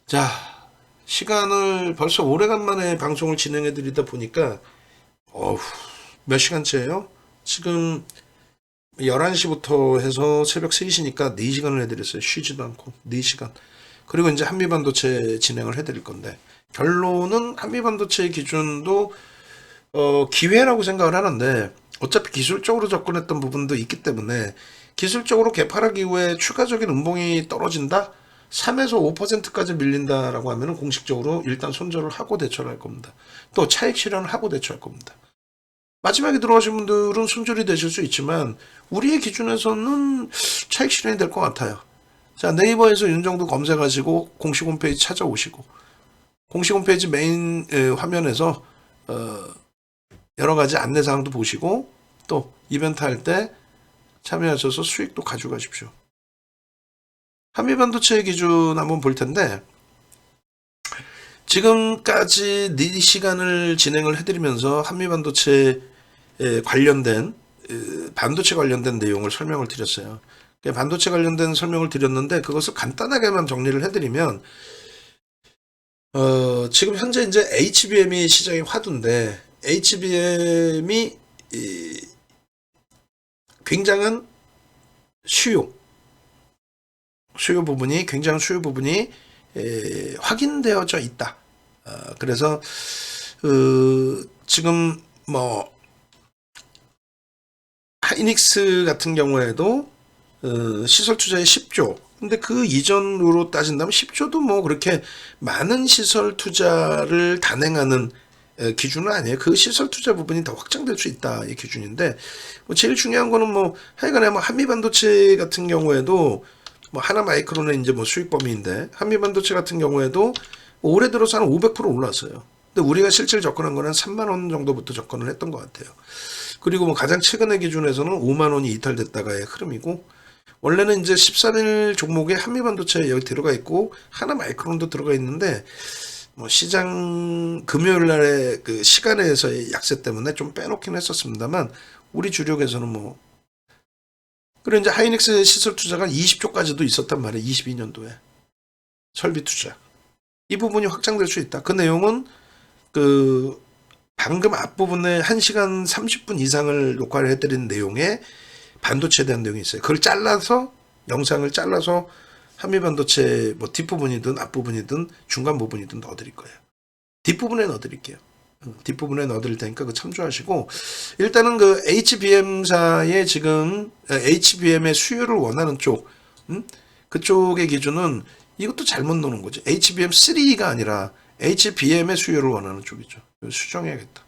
자, 시간을 벌써 오래간만에 방송을 진행해 드리다 보니까, 어후, 몇 시간째예요? 지금 11시부터 해서 새벽 3시니까 4시간을 해드렸어요. 쉬지도 않고 4시간. 그리고 이제 한미반도체 진행을 해드릴 건데, 결론은 한미반도체 기준도 기회라고 생각을 하는데, 어차피 기술적으로 접근했던 부분도 있기 때문에 기술적으로 개파락 이후에 추가적인 음봉이 떨어진다? 3에서 5%까지 밀린다라고 하면 공식적으로 일단 손절을 하고 대처를 할 겁니다. 또 차익 실현을 하고 대처할 겁니다. 마지막에 들어가신 분들은 손절이 되실 수 있지만 우리의 기준에서는 차익 실현이 될 것 같아요. 자, 네이버에서 윤정도 검색하시고 공식 홈페이지 찾아오시고 공식 홈페이지 메인 화면에서 여러 가지 안내사항도 보시고 또 이벤트 할 때 참여하셔서 수익도 가져가십시오. 한미반도체 기준 한번 볼 텐데 지금까지 4시간을 진행을 해드리면서 한미반도체 관련된 반도체 관련된 내용을 설명을 드렸어요. 반도체 관련된 설명을 드렸는데 그것을 간단하게만 정리를 해드리면 지금 현재 이제 HBM이 시장의 화두인데 HBM이 굉장한 수요 부분이 굉장한 수요 부분이 확인되어져 있다. 그래서 지금 뭐 하이닉스 같은 경우에도 시설 투자에 10조. 근데 그 이전으로 따진다면 10조도 뭐 그렇게 많은 시설 투자를 단행하는 기준은 아니에요. 그 시설 투자 부분이 더 확장될 수 있다 이 기준인데 뭐 제일 중요한 거는 뭐 하여간에 뭐 한미반도체 같은 경우에도 뭐 하나마이크론은 이제 뭐 수익 범위인데 한미반도체 같은 경우에도 올해 들어서 한 500% 올랐어요. 근데 우리가 실질 접근한 거는 3만 원 정도부터 접근을 했던 것 같아요. 그리고 뭐 가장 최근의 기준에서는 5만 원이 이탈됐다가의 흐름이고 원래는 이제 13일 종목에 한미반도체 여기 들어가 있고 하나마이크론도 들어가 있는데 뭐 시장 금요일 날의 그 시간에서의 약세 때문에 좀 빼놓긴 했었습니다만 우리 주력에서는 뭐 그리고 이제 하이닉스 시설 투자가 20조까지도 있었단 말이에요. 22년도에 설비 투자 이 부분이 확장될 수 있다. 그 내용은 그 방금 앞부분에 1시간 30분 이상을 녹화를 해드린 내용에 반도체에 대한 내용이 있어요. 그걸 잘라서 영상을 잘라서 한미반도체 뭐 뒷부분이든 앞부분이든 중간 부분이든 넣어드릴 거예요. 뒷부분에 넣어드릴게요. 뒷부분에 넣어드릴 테니까 그 참조하시고 일단은 그 HBM사의 지금 HBM의 수요를 원하는 쪽 그쪽의 기준은 이것도 잘못 놓는 거죠. HBM3가 아니라 HBM의 수요를 원하는 쪽이죠. 수정해야겠다.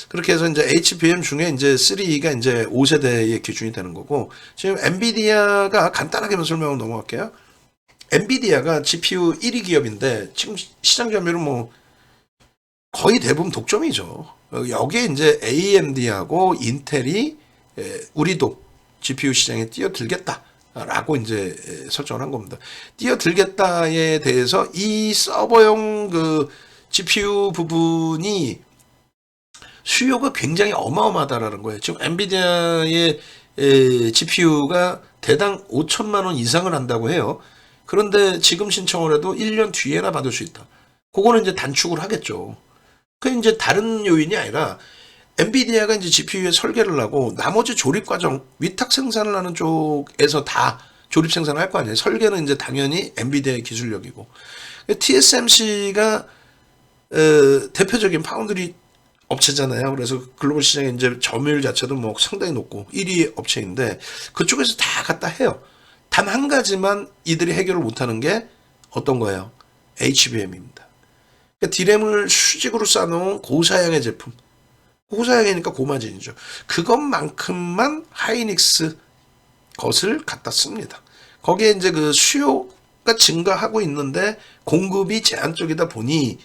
그렇게 해서 이제 HBM 중에 이제 3가 이제 5세대의 기준이 되는 거고 지금 엔비디아가 간단하게만 설명을 넘어갈게요. 엔비디아가 GPU 1위 기업인데 지금 시장 점유율은 뭐 거의 대부분 독점이죠. 여기에 이제 AMD하고 인텔이 우리도 GPU 시장에 뛰어들겠다라고 이제 설정을 한 겁니다. 뛰어들겠다에 대해서 이 서버용 그 GPU 부분이 수요가 굉장히 어마어마하다라는 거예요. 지금 엔비디아의 GPU가 대당 5천만 원 이상을 한다고 해요. 그런데 지금 신청을 해도 1년 뒤에나 받을 수 있다. 그거는 이제 단축을 하겠죠. 그 이제 다른 요인이 아니라 엔비디아가 이제 GPU에 설계를 하고 나머지 조립 과정 위탁 생산을 하는 쪽에서 다 조립 생산을 할 거 아니에요. 설계는 이제 당연히 엔비디아의 기술력이고 TSMC가 대표적인 파운드리 업체잖아요. 그래서 글로벌 시장에 이제 점유율 자체도 뭐 상당히 높고 1위 업체인데 그쪽에서 다 갖다 해요. 단 한 가지만 이들이 해결을 못하는 게 어떤 거예요? HBM입니다. 그러니까 디램을 수직으로 쌓아놓은 고사양의 제품. 고사양이니까 고마진이죠. 그것만큼만 하이닉스 것을 갖다 씁니다. 거기에 이제 그 수요가 증가하고 있는데 공급이 제한적이다 보니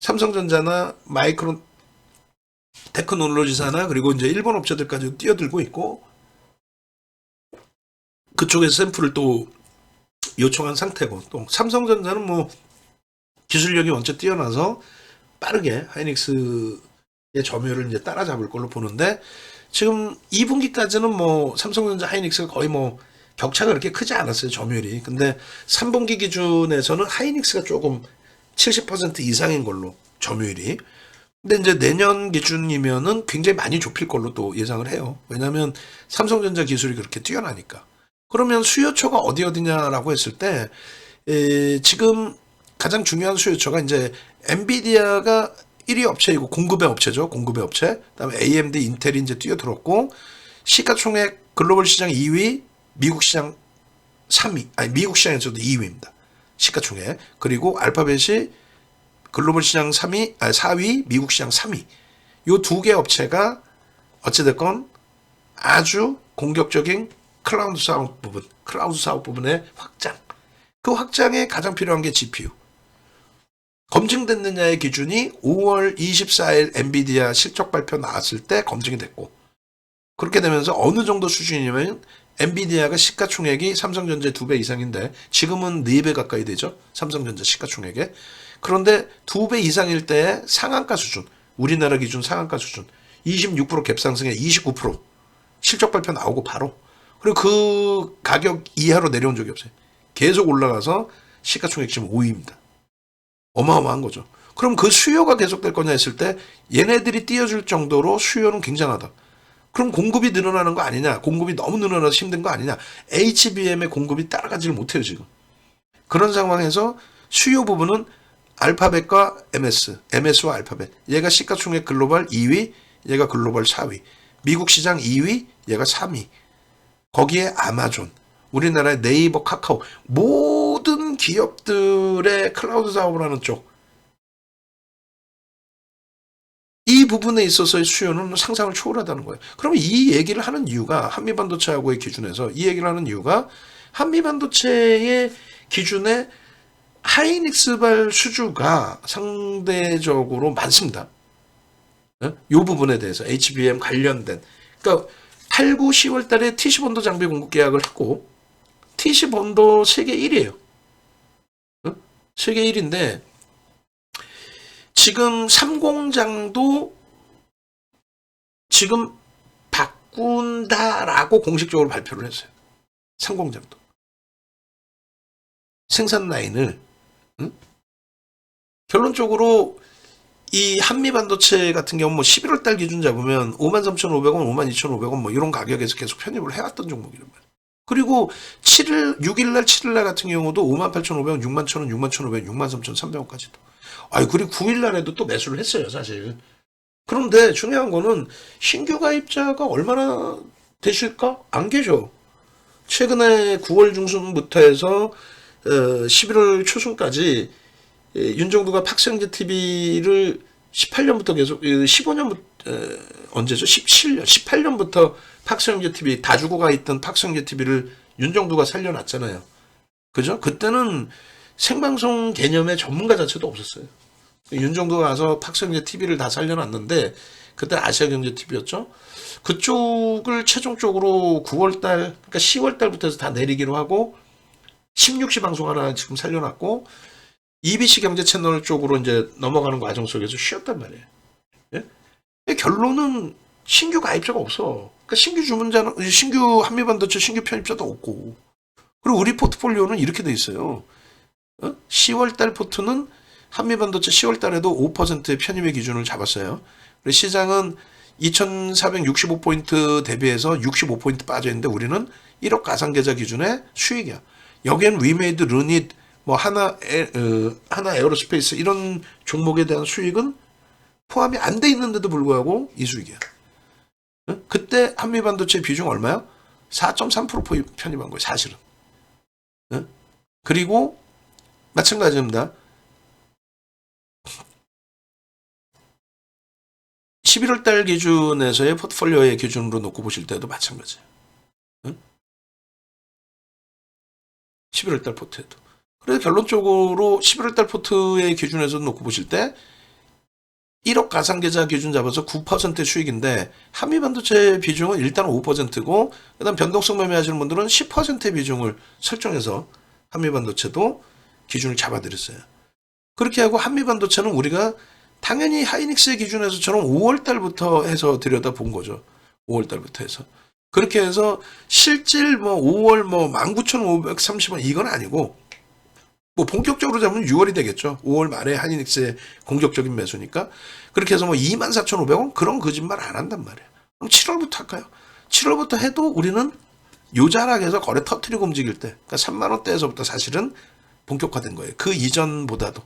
삼성전자나 마이크론 테크놀로지사나 그리고 이제 일본 업체들까지 뛰어들고 있고 그쪽에서 샘플을 또 요청한 상태고 또 삼성전자는 뭐 기술력이 원체 뛰어나서 빠르게 하이닉스의 점유율을 이제 따라잡을 걸로 보는데 지금 2분기까지는 뭐 삼성전자 하이닉스가 거의 뭐 격차가 그렇게 크지 않았어요, 점유율이. 근데 3분기 기준에서는 하이닉스가 조금 70% 이상인 걸로, 점유율이. 근데 이제 내년 기준이면은 굉장히 많이 좁힐 걸로 또 예상을 해요. 왜냐하면 삼성전자 기술이 그렇게 뛰어나니까. 그러면 수요처가 어디냐라고 했을 때, 지금 가장 중요한 수요처가 이제 엔비디아가 1위 업체이고 공급의 업체죠. 공급의 업체. 그다음에 AMD, 인텔이 이제 뛰어들었고, 시가총액 글로벌 시장 2위, 미국 시장 3위. 아니, 미국 시장에서도 2위입니다. 시가총액. 그리고 알파벳이 글로벌 시장 3위, 4위, 미국 시장 3위. 요 두 개 업체가 어찌됐건 아주 공격적인 클라우드 사업 부분의 확장. 그 확장에 가장 필요한 게 GPU. 검증됐느냐의 기준이 5월 24일 엔비디아 실적 발표 나왔을 때 검증이 됐고, 그렇게 되면서 어느 정도 수준이냐면 엔비디아가 시가총액이 삼성전자 2배 이상인데 지금은 4배 가까이 되죠. 삼성전자 시가총액에. 그런데 2배 이상일 때 상한가 수준, 우리나라 기준 상한가 수준 26% 갭상승에 29% 실적 발표 나오고 바로. 그리고 그 가격 이하로 내려온 적이 없어요. 계속 올라가서 시가총액 지금 5위입니다. 어마어마한 거죠. 그럼 그 수요가 계속될 거냐 했을 때 얘네들이 띄워줄 정도로 수요는 굉장하다. 그럼 공급이 늘어나는 거 아니냐? 공급이 너무 늘어나서 힘든 거 아니냐? HBM의 공급이 따라가지를 못해요, 지금. 그런 상황에서 수요 부분은 알파벳과 MS와 알파벳. 얘가 시가총액 글로벌 2위, 얘가 글로벌 4위. 미국 시장 2위, 얘가 3위. 거기에 아마존, 우리나라의 네이버, 카카오, 모든 기업들의 클라우드 사업을 하는 쪽. 이 부분에 있어서의 수요는 상상을 초월하다는 거예요. 그러면 이 얘기를 하는 이유가, 한미반도체하고의 기준에서 이 얘기를 하는 이유가 한미반도체의 기준에 하이닉스발 수주가 상대적으로 많습니다. 이 부분에 대해서 HBM 관련된. 그러니까 8, 9, 10월 달에 TC본도 장비 공급 계약을 했고, TC본도 세계 1위에요. 세계 1위인데 지금 3공장도 지금 바꾼다라고 공식적으로 발표를 했어요. 3공장도. 생산 라인을. 결론적으로 이 한미반도체 같은 경우 뭐 11월 달 기준 잡으면 53,500원, 52,500원 뭐 이런 가격에서 계속 편입을 해왔던 종목이란 말이에요. 그리고 6일 날, 7일 날 같은 경우도 58,500원, 61,000원, 61,500원, 63,300원까지도. 그리고 9일 날에도 또 매수를 했어요, 사실. 그런데 중요한 거는 신규 가입자가 얼마나 되실까? 안 계셔. 최근에 9월 중순부터 해서 11월 초순까지 윤정두가 팍스형제 TV를 18년부터 계속 15년부터 언제죠? 17년, 18년부터 팍스형제 TV 다 주고 가 있던 팍스형제 TV를 윤정두가 살려놨잖아요. 그죠? 그때는 생방송 개념의 전문가 자체도 없었어요. 윤정두가 가서 팍스형제 TV를 다 살려놨는데 그때 아시아경제 TV였죠. 그쪽을 최종적으로 9월달, 그러니까 10월달부터 해서 다 내리기로 하고 16시 방송 하나 지금 살려놨고 EBC 경제 채널 쪽으로 이제 넘어가는 과정 속에서 쉬었단 말이에요. 예? 결론은 신규 가입자가 없어. 그러니까 신규 주문자는, 신규 한미반도체 신규 편입자도 없고. 그리고 우리 포트폴리오는 이렇게 돼 있어요. 10월달 포트는 한미반도체 10월달에도 5%의 편입의 기준을 잡았어요. 그리고 시장은 2,465포인트 대비해서 65포인트 빠져있는데 우리는 1억 가상계좌 기준의 수익이야. 여기엔 위메이드, 르닛, 뭐 하나 에어로스페이스 이런 종목에 대한 수익은 포함이 안 돼 있는데도 불구하고 이 수익이야. 그때 한미반도체 비중 얼마야? 4.3% 편입한 거예요, 사실은. 그리고 마찬가지입니다. 11월 달 기준에서의 포트폴리오의 기준으로 놓고 보실 때도 마찬가지예요. 11월 달 포트에도. 그래서 결론적으로 11월 달 포트의 기준에서 놓고 보실 때 1억 가상계좌 기준 잡아서 9%의 수익인데 한미반도체 비중은 일단 5%고 그다음 변동성 매매하시는 분들은 10%의 비중을 설정해서 한미반도체도 기준을 잡아드렸어요. 그렇게 하고 한미반도체는 우리가 당연히 하이닉스의 기준에서처럼 5월 달부터 해서 들여다본 거죠. 5월 달부터 해서. 그렇게 해서 실질 뭐 5월 뭐 19,530원 이건 아니고 뭐 본격적으로 잡으면 6월이 되겠죠. 5월 말에 하이닉스의 공격적인 매수니까. 그렇게 해서 뭐 24,500원 그런 거짓말 안 한단 말이에요. 그럼 7월부터 할까요? 7월부터 해도 우리는 요 자락에서 거래 터트리고 움직일 때, 그러니까 3만 원대에서부터 사실은 본격화된 거예요. 그 이전보다도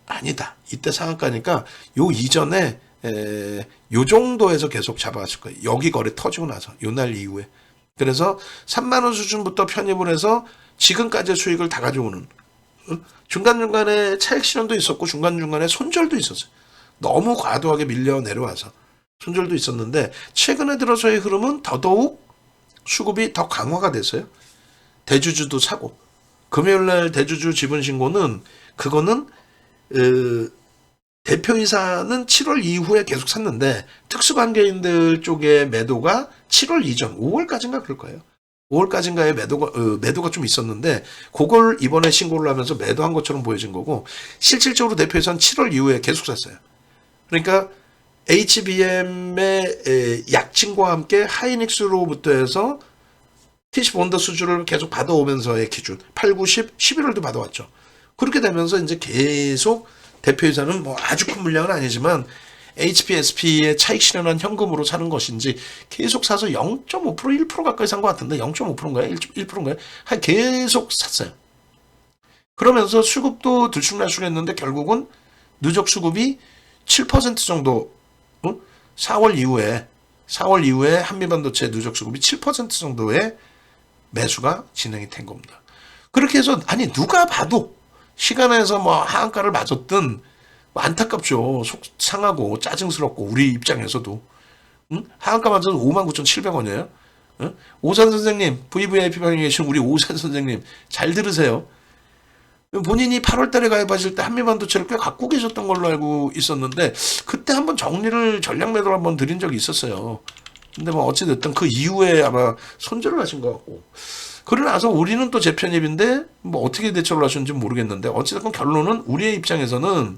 아니다. 이때 상한가니까 요 이전에 요 정도에서 계속 잡아갔을 거예요. 여기 거래 터지고 나서 요 날 이후에. 그래서 3만 원 수준부터 편입을 해서 지금까지의 수익을 다 가져오는, 중간중간에 차익 실현도 있었고 중간중간에 손절도 있었어요. 너무 과도하게 밀려 내려와서 손절도 있었는데 최근에 들어서의 흐름은 더더욱 수급이 더 강화가 됐어요. 대주주도 사고, 금요일날 대주주 지분 신고는 그거는 대표이사는 7월 이후에 계속 샀는데 특수관계인들 쪽의 매도가 7월 이전 5월까지인가 그럴 거예요. 5월까지인가에 매도가 좀 있었는데 그걸 이번에 신고를 하면서 매도한 것처럼 보여진 거고, 실질적으로 대표이사는 7월 이후에 계속 샀어요. 그러니까 HBM의 약진과 함께 하이닉스로부터 해서 TC 본더 수주를 계속 받아오면서의 기준 8, 9, 10, 11월도 받아왔죠. 그렇게 되면서 이제 계속 대표이사는 뭐 아주 큰 물량은 아니지만 HPSP의 차익 실현한 현금으로 사는 것인지 계속 사서 0.5% 1% 가까이 산 것 같은데 0.5%인가요? 1%인가요? 계속 샀어요. 그러면서 수급도 들쑥날쑥했는데 결국은 누적 수급이 7% 정도, 4월 이후에 한미반도체 누적 수급이 7% 정도의 매수가 진행이 된 겁니다. 그렇게 해서 아니 누가 봐도 시간에서 뭐 하한가를 맞았든 뭐 안타깝죠. 속 상하고 짜증스럽고 우리 입장에서도. 하한가 맞아서 59,700원이에요. 오산 선생님, VVIP 방에 계신 우리 오산 선생님 잘 들으세요. 본인이 8월 달에 가입하실 때 한미반도체를 꽤 갖고 계셨던 걸로 알고 있었는데 그때 한번 정리를 전략 매도를 한번 드린 적이 있었어요. 근데 뭐 어찌됐든 그 이후에 아마 손절을 하신 것 같고, 그러고 나서 우리는 또 재편입인데 뭐 어떻게 대처를 하셨는지 모르겠는데 어찌됐건 결론은 우리의 입장에서는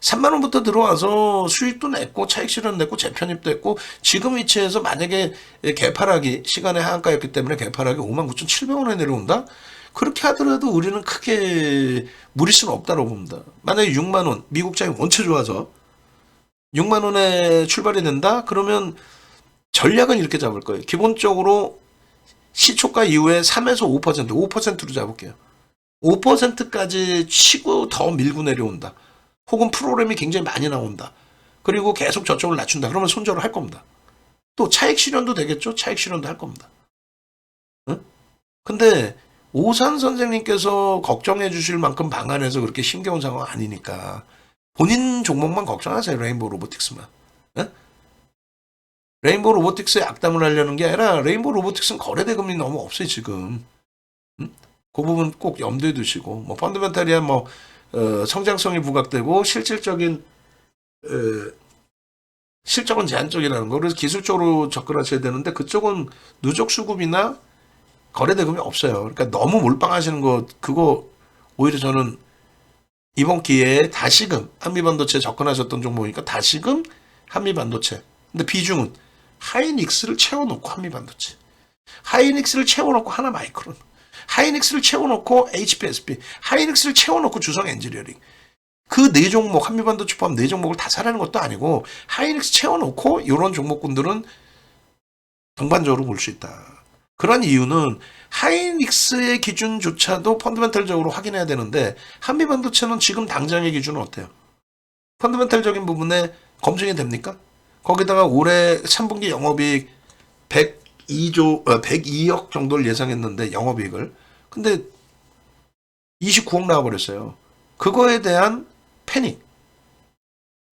3만 원부터 들어와서 수익도 냈고 차익 실현 냈고 재편입도 했고 지금 위치에서 만약에 개파락이 시간의 하한가였기 때문에 개파락이 59,700원에 내려온다? 그렇게 하더라도 우리는 크게 무리수는 없다고 봅니다. 만약에 6만 원, 미국장이 원체 좋아서 6만 원에 출발이 된다? 그러면 전략은 이렇게 잡을 거예요. 기본적으로 시초가 이후에 3에서 5%, 5%로 잡을게요. 5%까지 치고 더 밀고 내려온다. 혹은 프로그램이 굉장히 많이 나온다. 그리고 계속 저쪽을 낮춘다. 그러면 손절을 할 겁니다. 또 차익 실현도 되겠죠? 차익 실현도 할 겁니다. 응? 근데 오산 선생님께서 걱정해 주실 만큼 방안에서 그렇게 힘겨운 상황 아니니까 본인 종목만 걱정하세요. 레인보우 로보틱스만. 응? 레인보우 로보틱스에 악담을 하려는 게 아니라 레인보우 로보틱스는 거래대금이 너무 없어요 지금. 응? 그 부분 꼭 염두에 두시고, 뭐 펀더멘탈이야 뭐 성장성이 부각되고 실질적인 실적은 제한적이라는 거. 그래서 기술적으로 접근하셔야 되는데 그쪽은 누적 수급이나 거래 대금이 없어요. 그러니까 너무 몰빵하시는 거 그거 오히려 저는 이번 기회에 다시금 한미반도체 접근하셨던 종목이니까 다시금 한미반도체. 근데 비중은 하이닉스를 채워놓고 한미반도체, 하이닉스를 채워놓고 하나마이크론, 하이닉스를 채워놓고 HPSP, 하이닉스를 채워놓고 주성 엔지니어링. 그 네 종목, 한미반도체 포함 네 종목을 다 사라는 것도 아니고 하이닉스 채워놓고 이런 종목군들은 동반적으로 볼 수 있다. 그런 이유는 하이닉스의 기준조차도 펀더멘탈적으로 확인해야 되는데 한미반도체는 지금 당장의 기준은 어때요? 펀더멘탈적인 부분에 검증이 됩니까? 거기다가 올해 3분기 영업이익 102억 정도를 예상했는데 영업이익을. 근데 29억 나와버렸어요. 그거에 대한 패닉.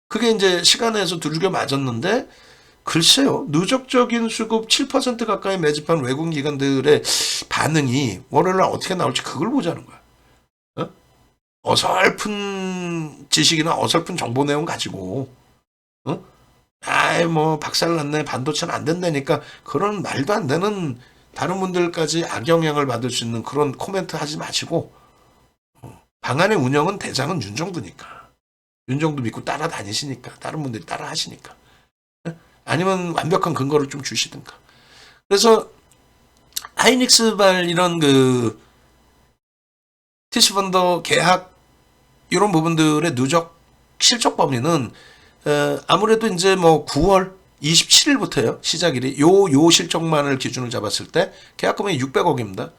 그게 이제 시간에서 두들겨 맞았는데 글쎄요. 누적적인 수급 7% 가까이 매집한 외국 기관들의 반응이 월요일날 어떻게 나올지 그걸 보자는 거야. 어? 어설픈 지식이나 어설픈 정보 내용 가지고 아이 뭐 박살났네 반도체는 안 된다니까 그런 말도 안 되는 다른 분들까지 악영향을 받을 수 있는 그런 코멘트 하지 마시고 방안의 운영은 대장은 윤정두니까 윤정두 믿고 따라다니시니까 다른 분들이 따라 하시니까 아니면 완벽한 근거를 좀 주시든가. 그래서 하이닉스발 이런 그 티슈펀더 계약 이런 부분들의 누적 실적 범위는 아무래도 이제 뭐 9월 27일부터요. 시작일이 요 실적만을 기준으로 잡았을 때 계약금액이 600억입니다.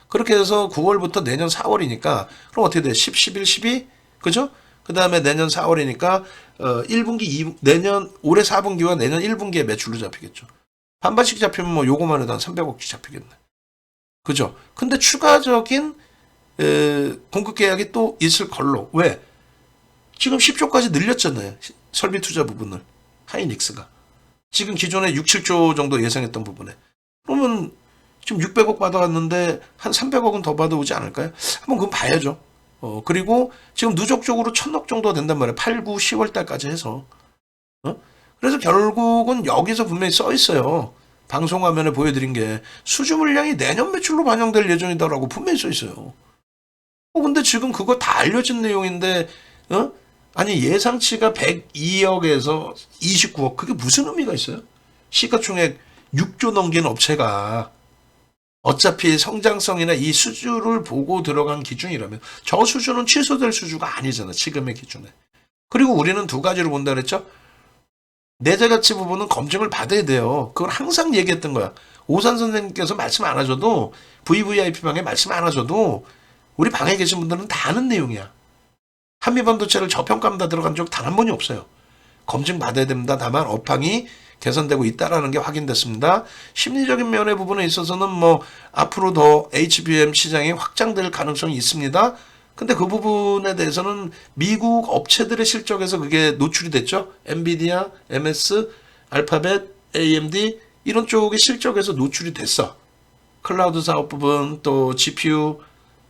그렇게 해서 9월부터 내년 4월이니까 그럼 어떻게 돼? 10, 11, 12? 그죠? 그 다음에 내년 4월이니까 1분기, 내년 올해 4분기와 내년 1분기에 매출로 잡히겠죠. 반반씩 잡히면 뭐 요거만 해도 한 300억씩 잡히겠네. 그죠? 근데 추가적인 공급 계약이 또 있을 걸로. 왜? 지금 10조까지 늘렸잖아요. 설비 투자 부분을. 하이닉스가. 지금 기존에 6, 7조 정도 예상했던 부분에. 그러면 지금 600억 받아왔는데 한 300억은 더 받아오지 않을까요? 한번 그건 봐야죠. 그리고 지금 누적적으로 1000억 정도 된단 말이에요. 8, 9, 10월 달까지 해서. 그래서 결국은 여기서 분명히 써 있어요. 방송 화면에 보여드린 게 수주 물량이 내년 매출로 반영될 예정이다라고 분명히 써 있어요. 근데 지금 그거 다 알려진 내용인데, 아니, 예상치가 102억에서 29억. 그게 무슨 의미가 있어요? 시가총액 6조 넘긴 업체가 어차피 성장성이나 이 수주를 보고 들어간 기준이라면 저 수주는 취소될 수주가 아니잖아. 지금의 기준에. 그리고 우리는 두 가지로 본다 그랬죠? 내재 가치 부분은 검증을 받아야 돼요. 그걸 항상 얘기했던 거야. 오산 선생님께서 말씀 안 하셔도 VVIP 방에 말씀 안 하셔도 우리 방에 계신 분들은 다 아는 내용이야. 한미반도체를 저평가합니다 들어간 적 단 한 번이 없어요. 검증 받아야 됩니다. 다만 업황이 개선되고 있다라는 게 확인됐습니다. 심리적인 면의 부분에 있어서는 뭐 앞으로 더 HBM 시장이 확장될 가능성이 있습니다. 근데 그 부분에 대해서는 미국 업체들의 실적에서 그게 노출이 됐죠. 엔비디아, MS, 알파벳, AMD 이런 쪽의 실적에서 노출이 됐어. 클라우드 사업 부분, 또 GPU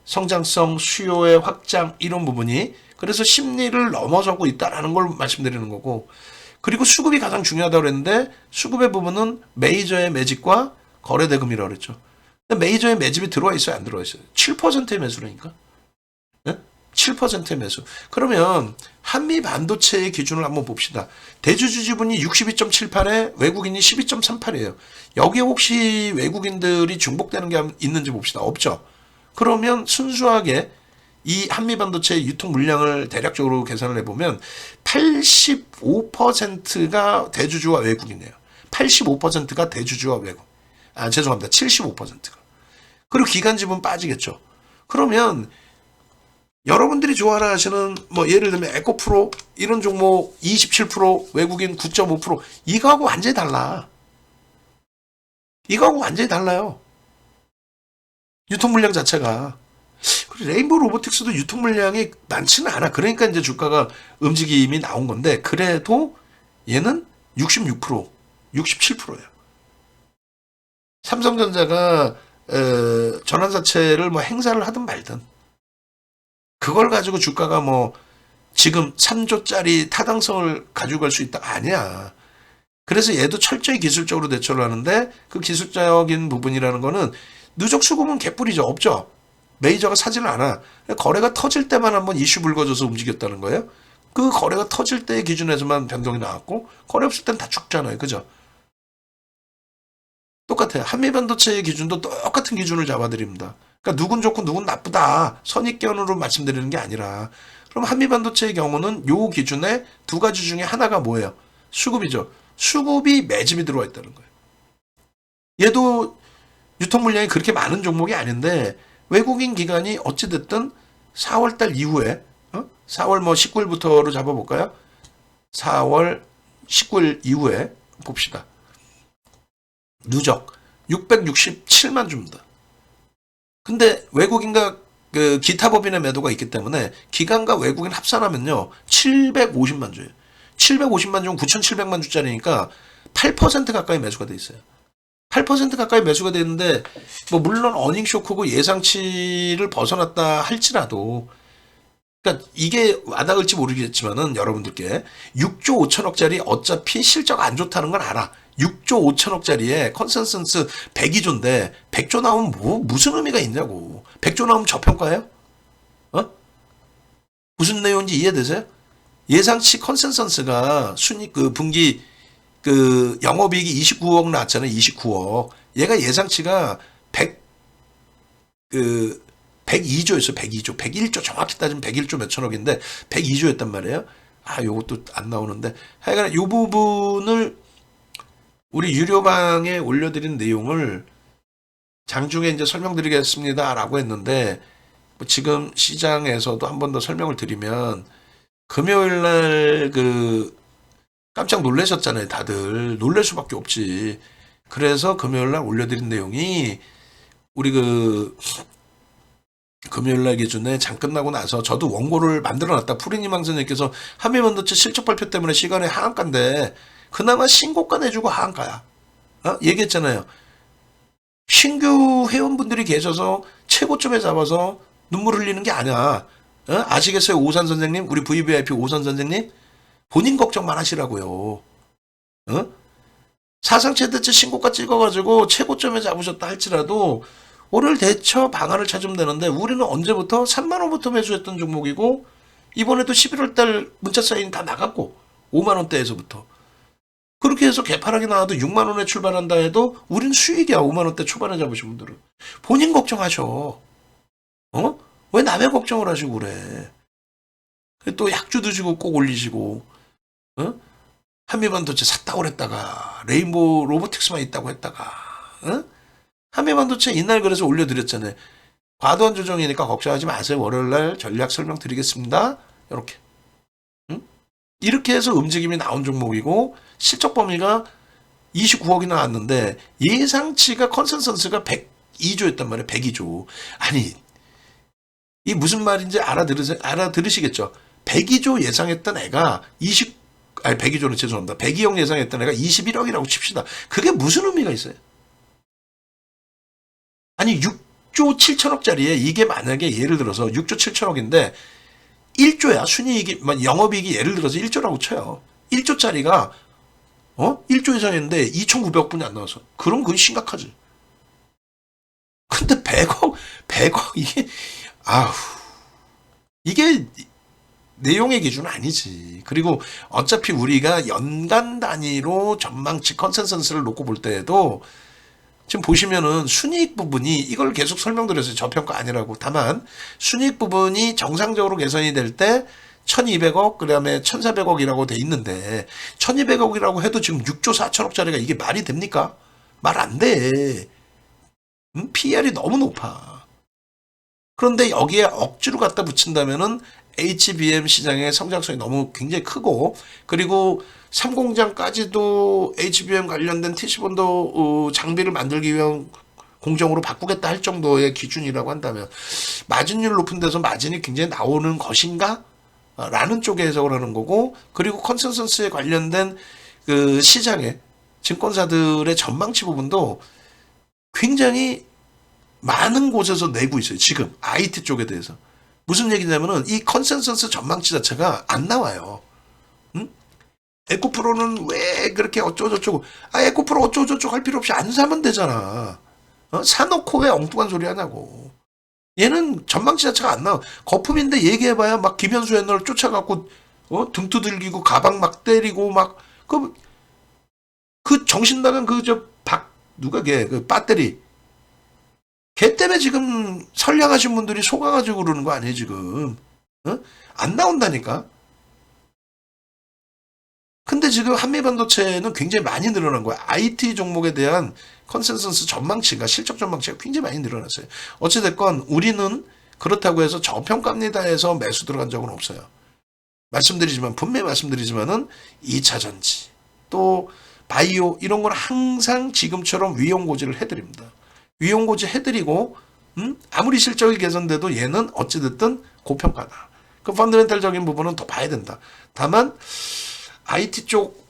성장성, 수요의 확장 이런 부분이 그래서 심리를 넘어서고 있다라는 걸 말씀드리는 거고 그리고 수급이 가장 중요하다고 그랬는데 수급의 부분은 메이저의 매집과 거래대금이라고 그랬죠. 근데 메이저의 매집이 들어와 있어요? 안 들어와 있어요? 7%의 매수라니까? 네? 7%의 매수. 그러면 한미 반도체의 기준을 한번 봅시다. 대주주 지분이 62.78에 외국인이 12.38이에요. 여기에 혹시 외국인들이 중복되는 게 있는지 봅시다. 없죠. 그러면 순수하게 이 한미 반도체의 유통 물량을 대략적으로 계산을 해보면 85%가 대주주와 외국이네요. 85%가 대주주와 외국. 죄송합니다. 75%가. 그리고 기간 지분 빠지겠죠. 그러면 여러분들이 좋아라 하시는 뭐 예를 들면 에코프로 이런 종목 27% 외국인 9.5% 이거하고 완전히 달라. 이거하고 완전히 달라요. 유통 물량 자체가. 그리고 레인보우 로보틱스도 유통 물량이 많지는 않아. 그러니까 이제 주가가 움직임이 나온 건데 그래도 얘는 66%, 67%예요. 삼성전자가 전환사채를 뭐 행사를 하든 말든 그걸 가지고 주가가 뭐 지금 3조짜리 타당성을 가지고 갈 수 있다? 아니야. 그래서 얘도 철저히 기술적으로 대처를 하는데 그 기술적인 부분이라는 거는 누적 수급은 개뿔이죠. 없죠. 메이저가 사지를 않아. 거래가 터질 때만 한번 이슈 불거져서 움직였다는 거예요. 그 거래가 터질 때의 기준에서만 변동이 나왔고 거래 없을 땐 다 죽잖아요. 그죠? 똑같아요. 한미반도체의 기준도 똑같은 기준을 잡아드립니다. 그러니까 누군 좋고 누군 나쁘다. 선입견으로 말씀드리는 게 아니라 그럼 한미반도체의 경우는 요 기준에 두 가지 중에 하나가 뭐예요? 수급이죠. 수급이 매집이 들어와 있다는 거예요. 얘도 유통 물량이 그렇게 많은 종목이 아닌데 외국인 기관이 어찌됐든 4월달 이후에 4월 뭐 19일부터로 잡아볼까요? 4월 19일 이후에 봅시다. 누적 667만 주입니다. 근데 외국인과 그 기타 법인의 매도가 있기 때문에 기관과 외국인 합산하면요 750만 주예요. 750만 주면 9,700만 주짜리니까 8% 가까이 매수가 돼 있어요. 8% 가까이 매수가 되는데 뭐 물론 어닝 쇼크고 예상치를 벗어났다 할지라도 그러니까 이게 와닿을지 모르겠지만은 여러분들께 6조 5천억짜리 어차피 실적 안 좋다는 건 알아. 6조 5천억짜리에 컨센서스 102조인데 100조 나오면 뭐 무슨 의미가 있냐고. 100조 나오면 저평가예요? 무슨 내용인지 이해되세요? 예상치 컨센서스가 순위 그 분기 그 영업이익이 29억 나왔잖아요. 29억. 얘가 예상치가 100, 그 102조였어요. 102조. 101조 정확히 따지면 101조 몇천억인데 102조였단 말이에요. 아, 요것도 안 나오는데. 하여간 요 부분을 우리 유료방에 올려드린 내용을 장중에 이제 설명드리겠습니다라고 했는데 뭐 지금 시장에서도 한 번 더 설명을 드리면 금요일 날 그 깜짝 놀라셨잖아요. 다들 놀랄 수밖에 없지. 그래서 금요일 날 올려드린 내용이 우리 그 금요일 날 기준에 장 끝나고 나서 저도 원고를 만들어 놨다. 푸리님 왕선생님께서 한미반도체 실적 발표 때문에 시간에 하한가인데 그나마 신고가 내주고 하한가야. 얘기했잖아요. 신규 회원분들이 계셔서 최고점에 잡아서 눈물 흘리는 게 아니야. 아시겠어요? 오산 선생님? 우리 VVIP 오산 선생님? 본인 걱정만 하시라고요. 사상 최대치 신고가 찍어가지고 최고점에 잡으셨다 할지라도 오늘 대처 방안을 찾으면 되는데 우리는 언제부터 3만원부터 매수했던 종목이고 이번에도 11월달 문자 사인 다 나갔고 5만원대에서부터 그렇게 해서 개파락이 나와도 6만원에 출발한다 해도 우린 수익이야. 5만원대 초반에 잡으신 분들은. 본인 걱정하셔. 왜 남의 걱정을 하시고 그래. 또 약주 드시고 꼭 올리시고 한미반도체 샀다고 그랬다가 레인보우 로보틱스만 있다고 했다가 한미반도체 이날 그래서 올려드렸잖아요. 과도한 조정이니까 걱정하지 마세요. 월요일날 전략 설명드리겠습니다. 이렇게 이렇게 해서 움직임이 나온 종목이고 실적 범위가 29억이 나왔는데 예상치가 컨센서스가 102조였단 말이에요. 102조. 아니 이 무슨 말인지 알아들으시겠죠? 102조 예상했던 애가 102조는 죄송합니다. 102억 예상했던 애가 21억이라고 칩시다. 그게 무슨 의미가 있어요? 아니 6조 7천억짜리에 이게 만약에 예를 들어서 6조 7천억인데 1조야. 순이익이 영업이익이 예를 들어서 1조라고 쳐요. 1조짜리가 1조 이상했는데 2,900억분이 안 나와서 그럼 그건 심각하지. 근데 100억 이게 내용의 기준은 아니지. 그리고 어차피 우리가 연간 단위로 전망치 컨센서스를 놓고 볼 때에도 지금 보시면은 순이익 부분이 이걸 계속 설명드렸어요. 저평가 아니라고. 다만 순이익 부분이 정상적으로 개선이 될 때 1200억 그다음에 1400억이라고 돼 있는데 1200억이라고 해도 지금 6조 4천억짜리가 이게 말이 됩니까? 말 안 돼. PER이 너무 높아. 그런데 여기에 억지로 갖다 붙인다면은 HBM 시장의 성장성이 너무 굉장히 크고 그리고 3공장까지도 HBM 관련된 TC본도 장비를 만들기 위한 공정으로 바꾸겠다 할 정도의 기준이라고 한다면 마진율 높은 데서 마진이 굉장히 나오는 것인가? 라는 쪽에 해석을 하는 거고 그리고 컨센서스에 관련된 그 시장의 증권사들의 전망치 부분도 굉장히 많은 곳에서 내고 있어요. 지금 IT 쪽에 대해서. 무슨 얘기냐면은 이 컨센서스 전망치 자체가 안 나와요. 에코프로는 왜 그렇게 어쩌고저쩌고 에코프로 어쩌고저쩌고 할 필요 없이 안 사면 되잖아. 사놓고 왜 엉뚱한 소리 하냐고. 얘는 전망치 자체가 안 나와. 거품인데 얘기해봐야 막 김현수 옛날 쫓아갖고 등 두들기고 가방 막 때리고 막 그 정신 나간 누가 그 배터리 걔 때문에 지금 선량하신 분들이 속아가지고 그러는 거 아니에요 지금. 안 나온다니까. 근데 지금 한미반도체는 굉장히 많이 늘어난 거야. IT 종목에 대한 컨센서스 전망치가 실적 전망치가 굉장히 많이 늘어났어요. 어찌됐건 우리는 그렇다고 해서 저평가입니다 해서 매수 들어간 적은 없어요. 분명히 말씀드리지만은 2차 전지 또 바이오 이런 건 항상 지금처럼 위험고지를 해드립니다. 위험고지 해드리고 아무리 실적이 개선돼도 얘는 어찌됐든 고평가다. 그 펀더멘탈적인 부분은 더 봐야 된다. 다만 IT 쪽,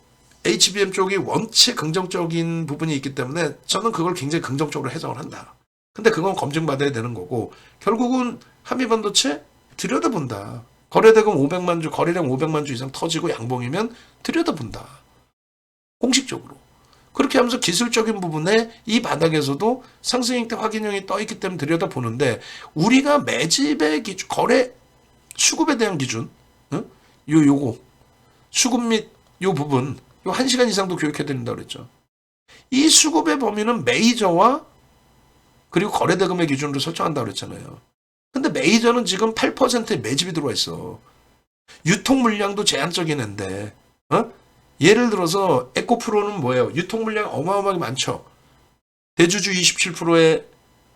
HBM 쪽이 원체 긍정적인 부분이 있기 때문에 저는 그걸 굉장히 긍정적으로 해석을 한다. 근데 그건 검증받아야 되는 거고 결국은 한미반도체 들여다본다. 거래대금 500만 주, 거래량 500만 주 이상 터지고 양봉이면 들여다본다. 공식적으로. 그렇게 하면서 기술적인 부분에 이 바닥에서도 상승익대 확인형이 떠있기 때문에 들여다보는데 우리가 매집의 기준, 거래, 수급에 대한 기준, 요거 수급 및 요 부분 이거 1시간 이상도 교육해야 된다고 그랬죠. 이 수급의 범위는 메이저와 그리고 거래대금의 기준으로 설정한다고 그랬잖아요. 근데 메이저는 지금 8%의 매집이 들어와 있어. 유통 물량도 제한적인 앤데, 예를 들어서 에코프로는 뭐예요? 유통 물량 어마어마하게 많죠. 대주주 27%에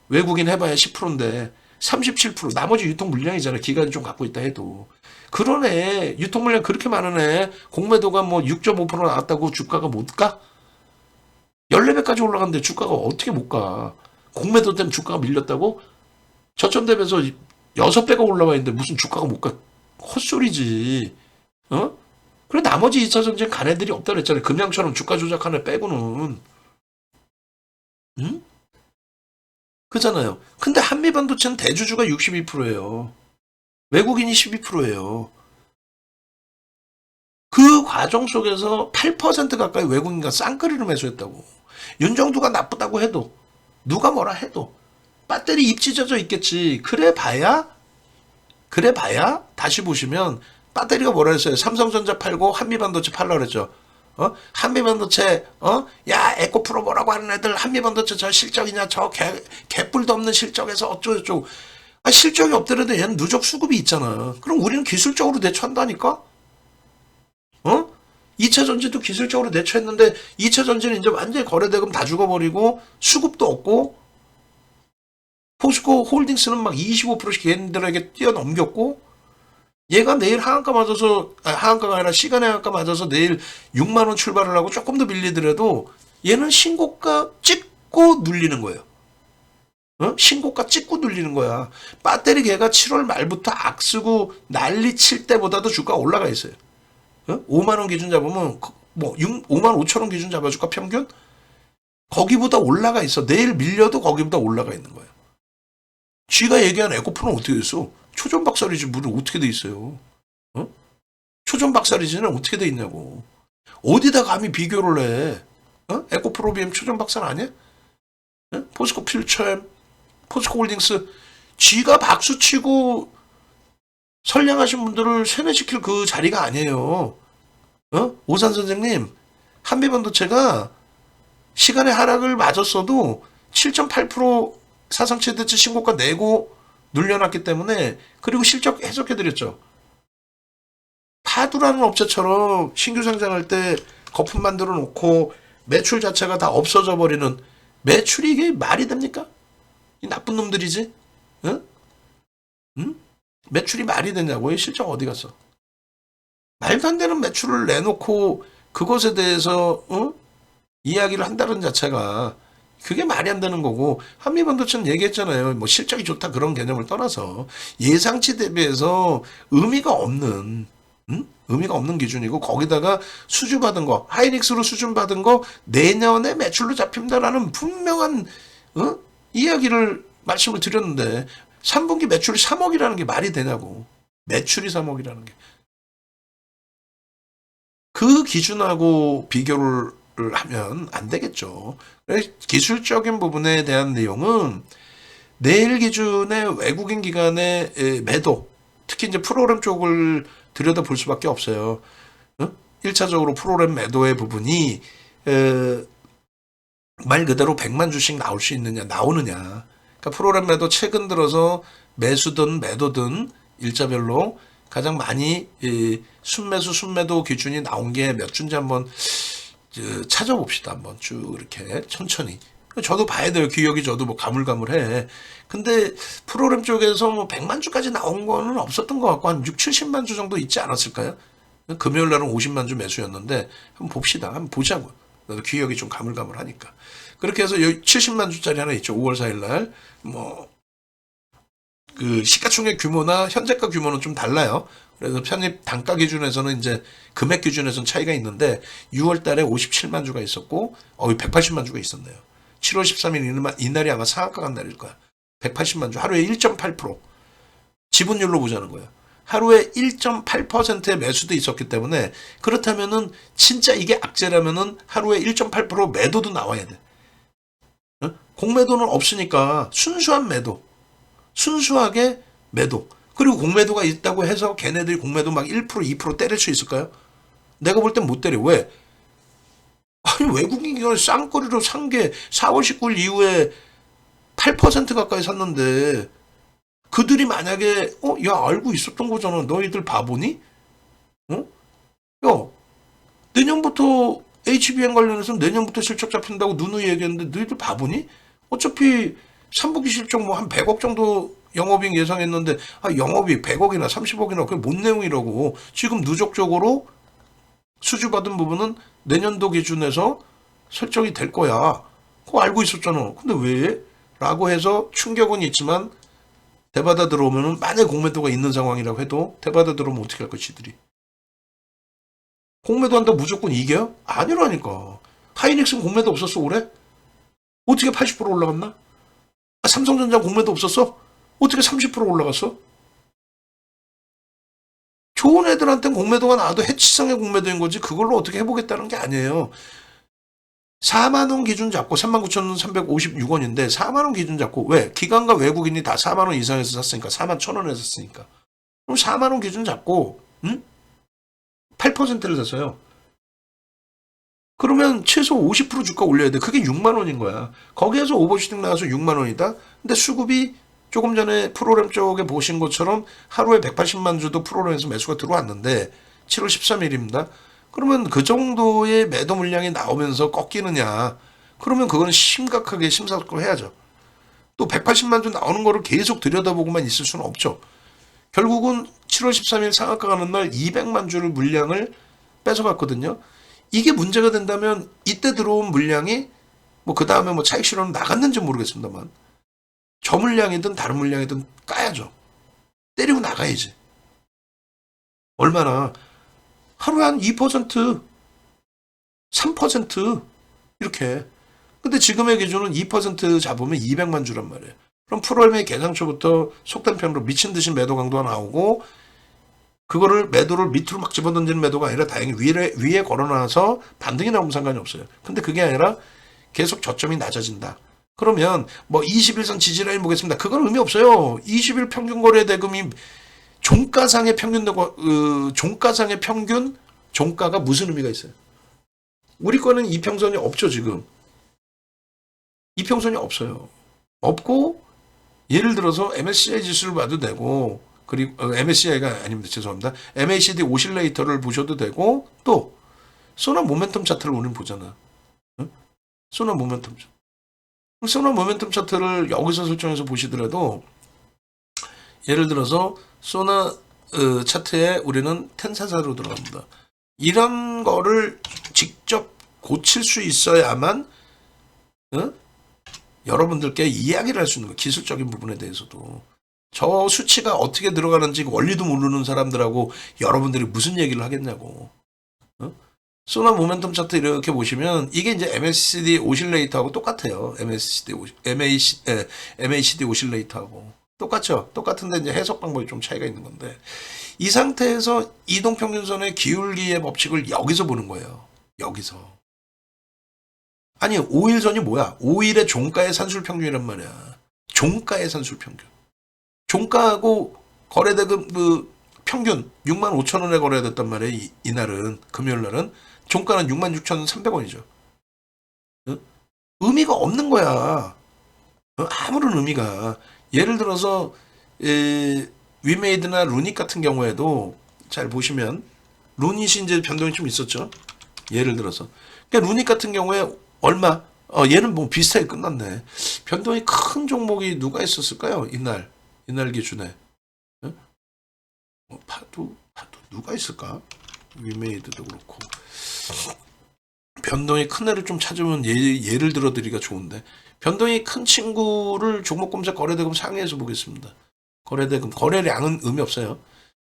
외국인 해봐야 10%인데 37% 나머지 유통 물량이잖아. 기간이 좀 갖고 있다 해도. 그러네. 유통 물량 그렇게 많은 애 공매도가 뭐 6.5% 나왔다고 주가가 못 가? 14배까지 올라갔는데 주가가 어떻게 못 가? 공매도 때문에 주가가 밀렸다고? 저점 대비해서 6배가 올라와 있는데 무슨 주가가 못 가? 헛소리지. 어? 그래 나머지 2차 전쟁 간 애들이 없다 그랬잖아요. 금양처럼 주가 조작하는 애 빼고는. 응? 그잖아요. 근데 한미반도체는 대주주가 62%예요. 외국인이 12%예요. 그 과정 속에서 8% 가까이 외국인과 쌍끌이로 매수했다고. 윤정두가 나쁘다고 해도 누가 뭐라 해도 배터리 입 찢어져 있겠지. 그래 봐야 다시 보시면 배터리가 뭐라 했어요. 삼성전자 팔고 한미반도체 팔라 그랬죠. 한미반도체, 야, 에코프로 뭐라고 하는 애들, 한미반도체 저 실적이냐, 저 개뿔도 없는 실적에서 어쩌고저쩌고. 아, 실적이 없더라도 얘는 누적 수급이 있잖아. 그럼 우리는 기술적으로 대처한다니까? 2차 전지도 기술적으로 대처했는데, 2차 전지는 이제 완전히 거래대금 다 죽어버리고, 수급도 없고, 포스코 홀딩스는 막 25%씩 얘네들에게 뛰어넘겼고, 얘가 내일 하한가 맞아서, 하한가가 아니라 시간의 하한가 맞아서 내일 6만원 출발을 하고 조금 더 밀리더라도 얘는 신고가 찍고 눌리는 거예요. 신고가 찍고 눌리는 거야. 배터리 걔가 7월 말부터 악쓰고 난리 칠 때보다도 주가 올라가 있어요. 5만원 기준 잡으면, 뭐, 5만 5천원 기준 잡아줄까, 평균? 거기보다 올라가 있어. 내일 밀려도 거기보다 올라가 있는 거예요. 쥐가 얘기한 에코프로는 어떻게 됐어? 초전박살이지 물을 어떻게 돼 있어요? 초전박살이지는 어떻게 돼 있냐고. 어디다 감히 비교를 해? 에코프로비엠 초전박살 아니야? 포스코 필처엠, 포스코 홀딩스 쥐가 박수치고 선량하신 분들을 세뇌시킬 그 자리가 아니에요. 오산 선생님, 한미반도체가 시간의 하락을 맞았어도 7.8% 사상 최대치 신고가 내고 눌려놨기 때문에, 그리고 실적 해석해드렸죠. 파두라는 업체처럼 신규 상장할 때 거품 만들어 놓고 매출 자체가 다 없어져 버리는, 매출이 이게 말이 됩니까? 이 나쁜 놈들이지? 응? 매출이 말이 되냐고. 실적 어디 갔어? 말도 안 되는 매출을 내놓고 그것에 대해서 이야기를 한다는 자체가 그게 말이 안 되는 거고, 한미반도체는 얘기했잖아요. 뭐 실적이 좋다 그런 개념을 떠나서 예상치 대비해서 의미가 없는 기준이고, 거기다가 수주받은 거, 하이닉스로 수준받은 거 내년에 매출로 잡힌다라는 분명한 이야기를 말씀을 드렸는데, 3분기 매출이 3억이라는 게 말이 되냐고. 매출이 3억이라는 게. 그 기준하고 비교를 하면 안 되겠죠. 기술적인 부분에 대한 내용은 내일 기준의 외국인 기관의 매도, 특히 이제 프로그램 쪽을 들여다볼 수밖에 없어요. 1차적으로 프로그램 매도의 부분이 말 그대로 100만 주씩 나올 수 있느냐, 나오느냐. 그러니까 프로그램 매도 최근 들어서 매수든 매도든 일자별로 가장 많이 순매수, 순매도 기준이 나온 게 몇 주인지 한번 찾아봅시다. 한번 쭉 이렇게 천천히. 저도 봐야 돼요. 기억이 저도 뭐 가물가물해. 근데 프로그램 쪽에서 뭐 100만 주까지 나온 거는 없었던 것 같고, 한 6, 70만 주 정도 있지 않았을까요? 금요일 날은 50만 주 매수였는데, 한번 봅시다. 한번 보자고. 나도 기억이 좀 가물가물하니까. 그렇게 해서 70만 주짜리 하나 있죠. 5월 4일 날. 뭐, 그 시가총액 규모나 현재가 규모는 좀 달라요. 그래서 편입 단가 기준에서는 이제 금액 기준에서는 차이가 있는데, 6월 달에 57만 주가 있었고, 180만 주가 있었네요. 7월 13일 이날이 아마 상한가 간 날일 거야. 180만 주. 하루에 1.8%. 지분율로 보자는 거예요. 하루에 1.8%의 매수도 있었기 때문에, 그렇다면은 진짜 이게 악재라면은 하루에 1.8% 매도도 나와야 돼. 공매도는 없으니까 순수한 매도. 순수하게 매도. 그리고 공매도가 있다고 해서 걔네들이 공매도 막 1%, 2% 때릴 수 있을까요? 내가 볼 땐 못 때려. 왜? 아니 외국인 기관이 쌍거리로 산 게 4월 19일 이후에 8% 가까이 샀는데 그들이 만약에 야 알고 있었던 거잖아. 너희들 바보니? 어? 야 내년부터 HBM 관련해서 내년부터 실적 잡힌다고 누누이 얘기했는데 너희들 바보니? 어차피 3분기 실적 뭐 한 100억 정도 영업이익 예상했는데 영업이익 100억이나 30억이나 그게 뭔 내용이라고. 지금 누적적으로 수주받은 부분은 내년도 기준에서 설정이 될 거야. 그거 알고 있었잖아. 근데 왜? 라고 해서 충격은 있지만 대받아 들어오면은 만약 공매도가 있는 상황이라고 해도 대받아 들어오면 어떻게 할 거야, 지들이. 공매도 한다 무조건 이겨? 아니라니까. 하이닉스는 공매도 없었어, 올해? 어떻게 80% 올라갔나? 삼성전자 공매도 없었어? 어떻게 30% 올라갔어? 좋은 애들한테는 공매도가 나와도 해치성의 공매도인 거지 그걸로 어떻게 해보겠다는 게 아니에요. 4만 원 기준 잡고 39,356원인데 4만 원 기준 잡고 왜? 기관과 외국인이 다 4만 원 이상에서 샀으니까 4만 1,000원에서 샀으니까 그럼 4만 원 기준 잡고 8%를 샀어요. 그러면 최소 50% 주가 올려야 돼. 그게 6만 원인 거야. 거기에서 오버슈팅 나와서 6만 원이다. 근데 수급이 조금 전에 프로그램 쪽에 보신 것처럼 하루에 180만 주도 프로그램에서 매수가 들어왔는데 7월 13일입니다. 그러면 그 정도의 매도 물량이 나오면서 꺾이느냐. 그러면 그건 심각하게 심사숙고해야죠. 또 180만 주 나오는 거를 계속 들여다보고만 있을 수는 없죠. 결국은 7월 13일 상한가 가는 날 200만 주를 물량을 뺏어갔거든요. 이게 문제가 된다면 이때 들어온 물량이 뭐 그 다음에 뭐 차익 실현은 나갔는지 모르겠습니다만 저 물량이든 다른 물량이든 까야죠. 때리고 나가야지. 얼마나 하루에 한 2%, 3% 이렇게. 근데 지금의 기준은 2% 잡으면 200만 주란 말이에요. 그럼 프로그램의 개상초부터 속된 편으로 미친 듯이 매도 강도가 나오고 그거를 매도를 밑으로 막 집어던지는 매도가 아니라 다행히 위에 걸어놔서 반등이 나오면 상관이 없어요. 근데 그게 아니라 계속 저점이 낮아진다. 그러면 뭐 21선 지지라인 보겠습니다. 그건 의미 없어요. 20일 평균 거래 대금이 종가상의 평균 종가상의 평균 종가가 무슨 의미가 있어요? 우리 거는 이평선이 없죠 지금. 이평선이 없어요. 없고 예를 들어서 MSCI 지수를 봐도 되고 그리고 MSCI가 아닙니다. 죄송합니다. MACD 오실레이터를 보셔도 되고 또 소나 모멘텀 차트를 오늘 보잖아. 응? 소나 모멘텀 차트. 소나 모멘텀 차트를 여기서 설정해서 보시더라도 예를 들어서 소나 차트에 우리는 텐사사로 들어갑니다. 이런 거를 직접 고칠 수 있어야만 여러분들께 이야기를 할 수 있는 거예요. 기술적인 부분에 대해서도. 저 수치가 어떻게 들어가는지 원리도 모르는 사람들하고 여러분들이 무슨 얘기를 하겠냐고. 소나 모멘텀 차트 이렇게 보시면 이게 이제 MACD 오실레이터하고 똑같아요. MACD 오실레이터하고 똑같죠. 똑같은데 이제 해석 방법이 좀 차이가 있는 건데 이 상태에서 이동평균선의 기울기의 법칙을 여기서 보는 거예요. 여기서. 아니 5일선이 뭐야? 5일의 종가의 산술평균이란 말이야. 종가의 산술평균. 종가하고 거래대금 평균 6만 5천 원에 거래가 됐단 말이에요. 이날은 금요일 날은 종가는 6만 6,300원이죠. 의미가 없는 거야. 아무런 의미가. 예를 들어서 위메이드나 루닛 같은 경우에도 잘 보시면 루닛이 이제 변동이 좀 있었죠. 예를 들어서 그러니까 루닛 같은 경우에 얼마? 얘는 뭐 비슷하게 끝났네. 변동이 큰 종목이 누가 있었을까요? 이날 기준에. 파도 누가 있을까? 위메이드도 그렇고. 변동이 큰 애를 좀 찾으면 예를 들어 드리기가 좋은데 변동이 큰 친구를 종목검색 거래대금 상위에서 보겠습니다. 거래량은 의미 없어요.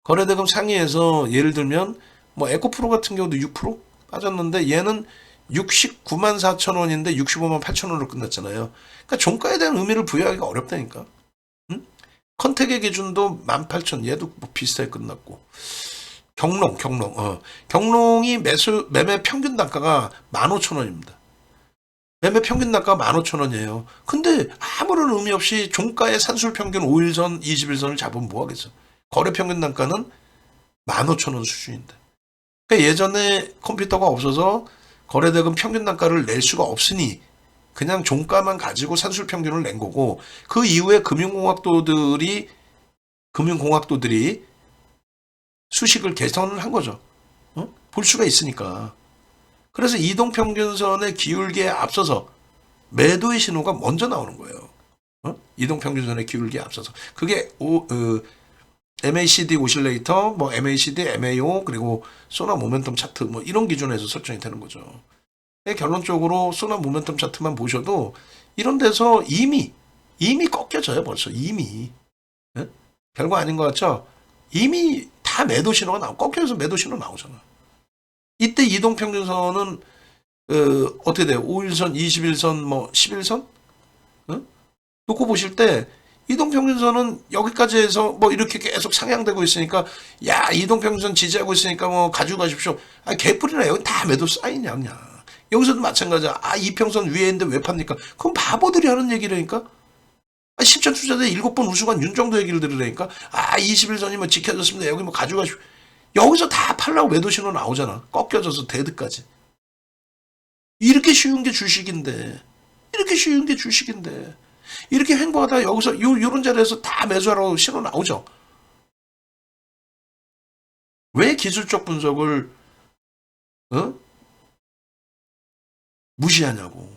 거래대금 상위에서 예를 들면 뭐 에코프로 같은 경우도 6% 빠졌는데 얘는 69만 4천 원인데 65만 8천 원으로 끝났잖아요. 그러니까 종가에 대한 의미를 부여하기가 어렵다니까. 응? 컨택의 기준도 18,000 얘도 뭐 비슷하게 끝났고. 경롱이 매매 평균 단가가 15,000원입니다. 매매 평균 단가가 15,000원이에요. 근데 아무런 의미 없이 종가의 산술 평균 5일선, 21선을 잡으면 뭐 하겠어? 거래 평균 단가는 15,000원 수준인데. 그러니까 예전에 컴퓨터가 없어서 거래대금 평균 단가를 낼 수가 없으니 그냥 종가만 가지고 산술 평균을 낸 거고, 그 이후에 금융공학도들이 수식을 개선을 한 거죠. 볼 수가 있으니까. 그래서 이동평균선의 기울기에 앞서서 매도의 신호가 먼저 나오는 거예요. 이동평균선의 기울기에 앞서서. 그게 MACD 오실레이터, 뭐 MACD, MAO, 그리고 소나 모멘텀 차트, 뭐 이런 기준에서 설정이 되는 거죠. 결론적으로 소나 모멘텀 차트만 보셔도 이런 데서 이미 꺾여져요. 벌써 이미. 예? 별거 아닌 것 같죠? 이미 다 매도 신호가 꺾여서 매도 신호 나오잖아. 이때 이동평균선은 어떻게 돼요? 5일선, 21선, 뭐 11선? 놓고 보실 때 이동평균선은 여기까지 해서 뭐 이렇게 계속 상향되고 있으니까, 야, 이동평균선 지지하고 있으니까 뭐 가지고 가십시오. 아, 개뿔이나. 여기 다 매도 사인이야 그냥. 여기서도 마찬가지야. 아, 이평선 위에 있는데 왜 팝니까? 그건 바보들이 하는 얘기라니까. 아, 실전 투자대 7번 우승한 윤정도 얘기를 들으라니까. 아, 21선이 뭐 지켜졌습니다. 여기 뭐 가지고 가십시오. 여기서 다 팔라고 매도 신호 나오잖아. 꺾여져서 데드까지. 이렇게 쉬운 게 주식인데. 이렇게 쉬운 게 주식인데. 이렇게 횡보하다 여기서 요런 자리에서 다 매수하라고 신호 나오죠. 왜 기술적 분석을 무시하냐고.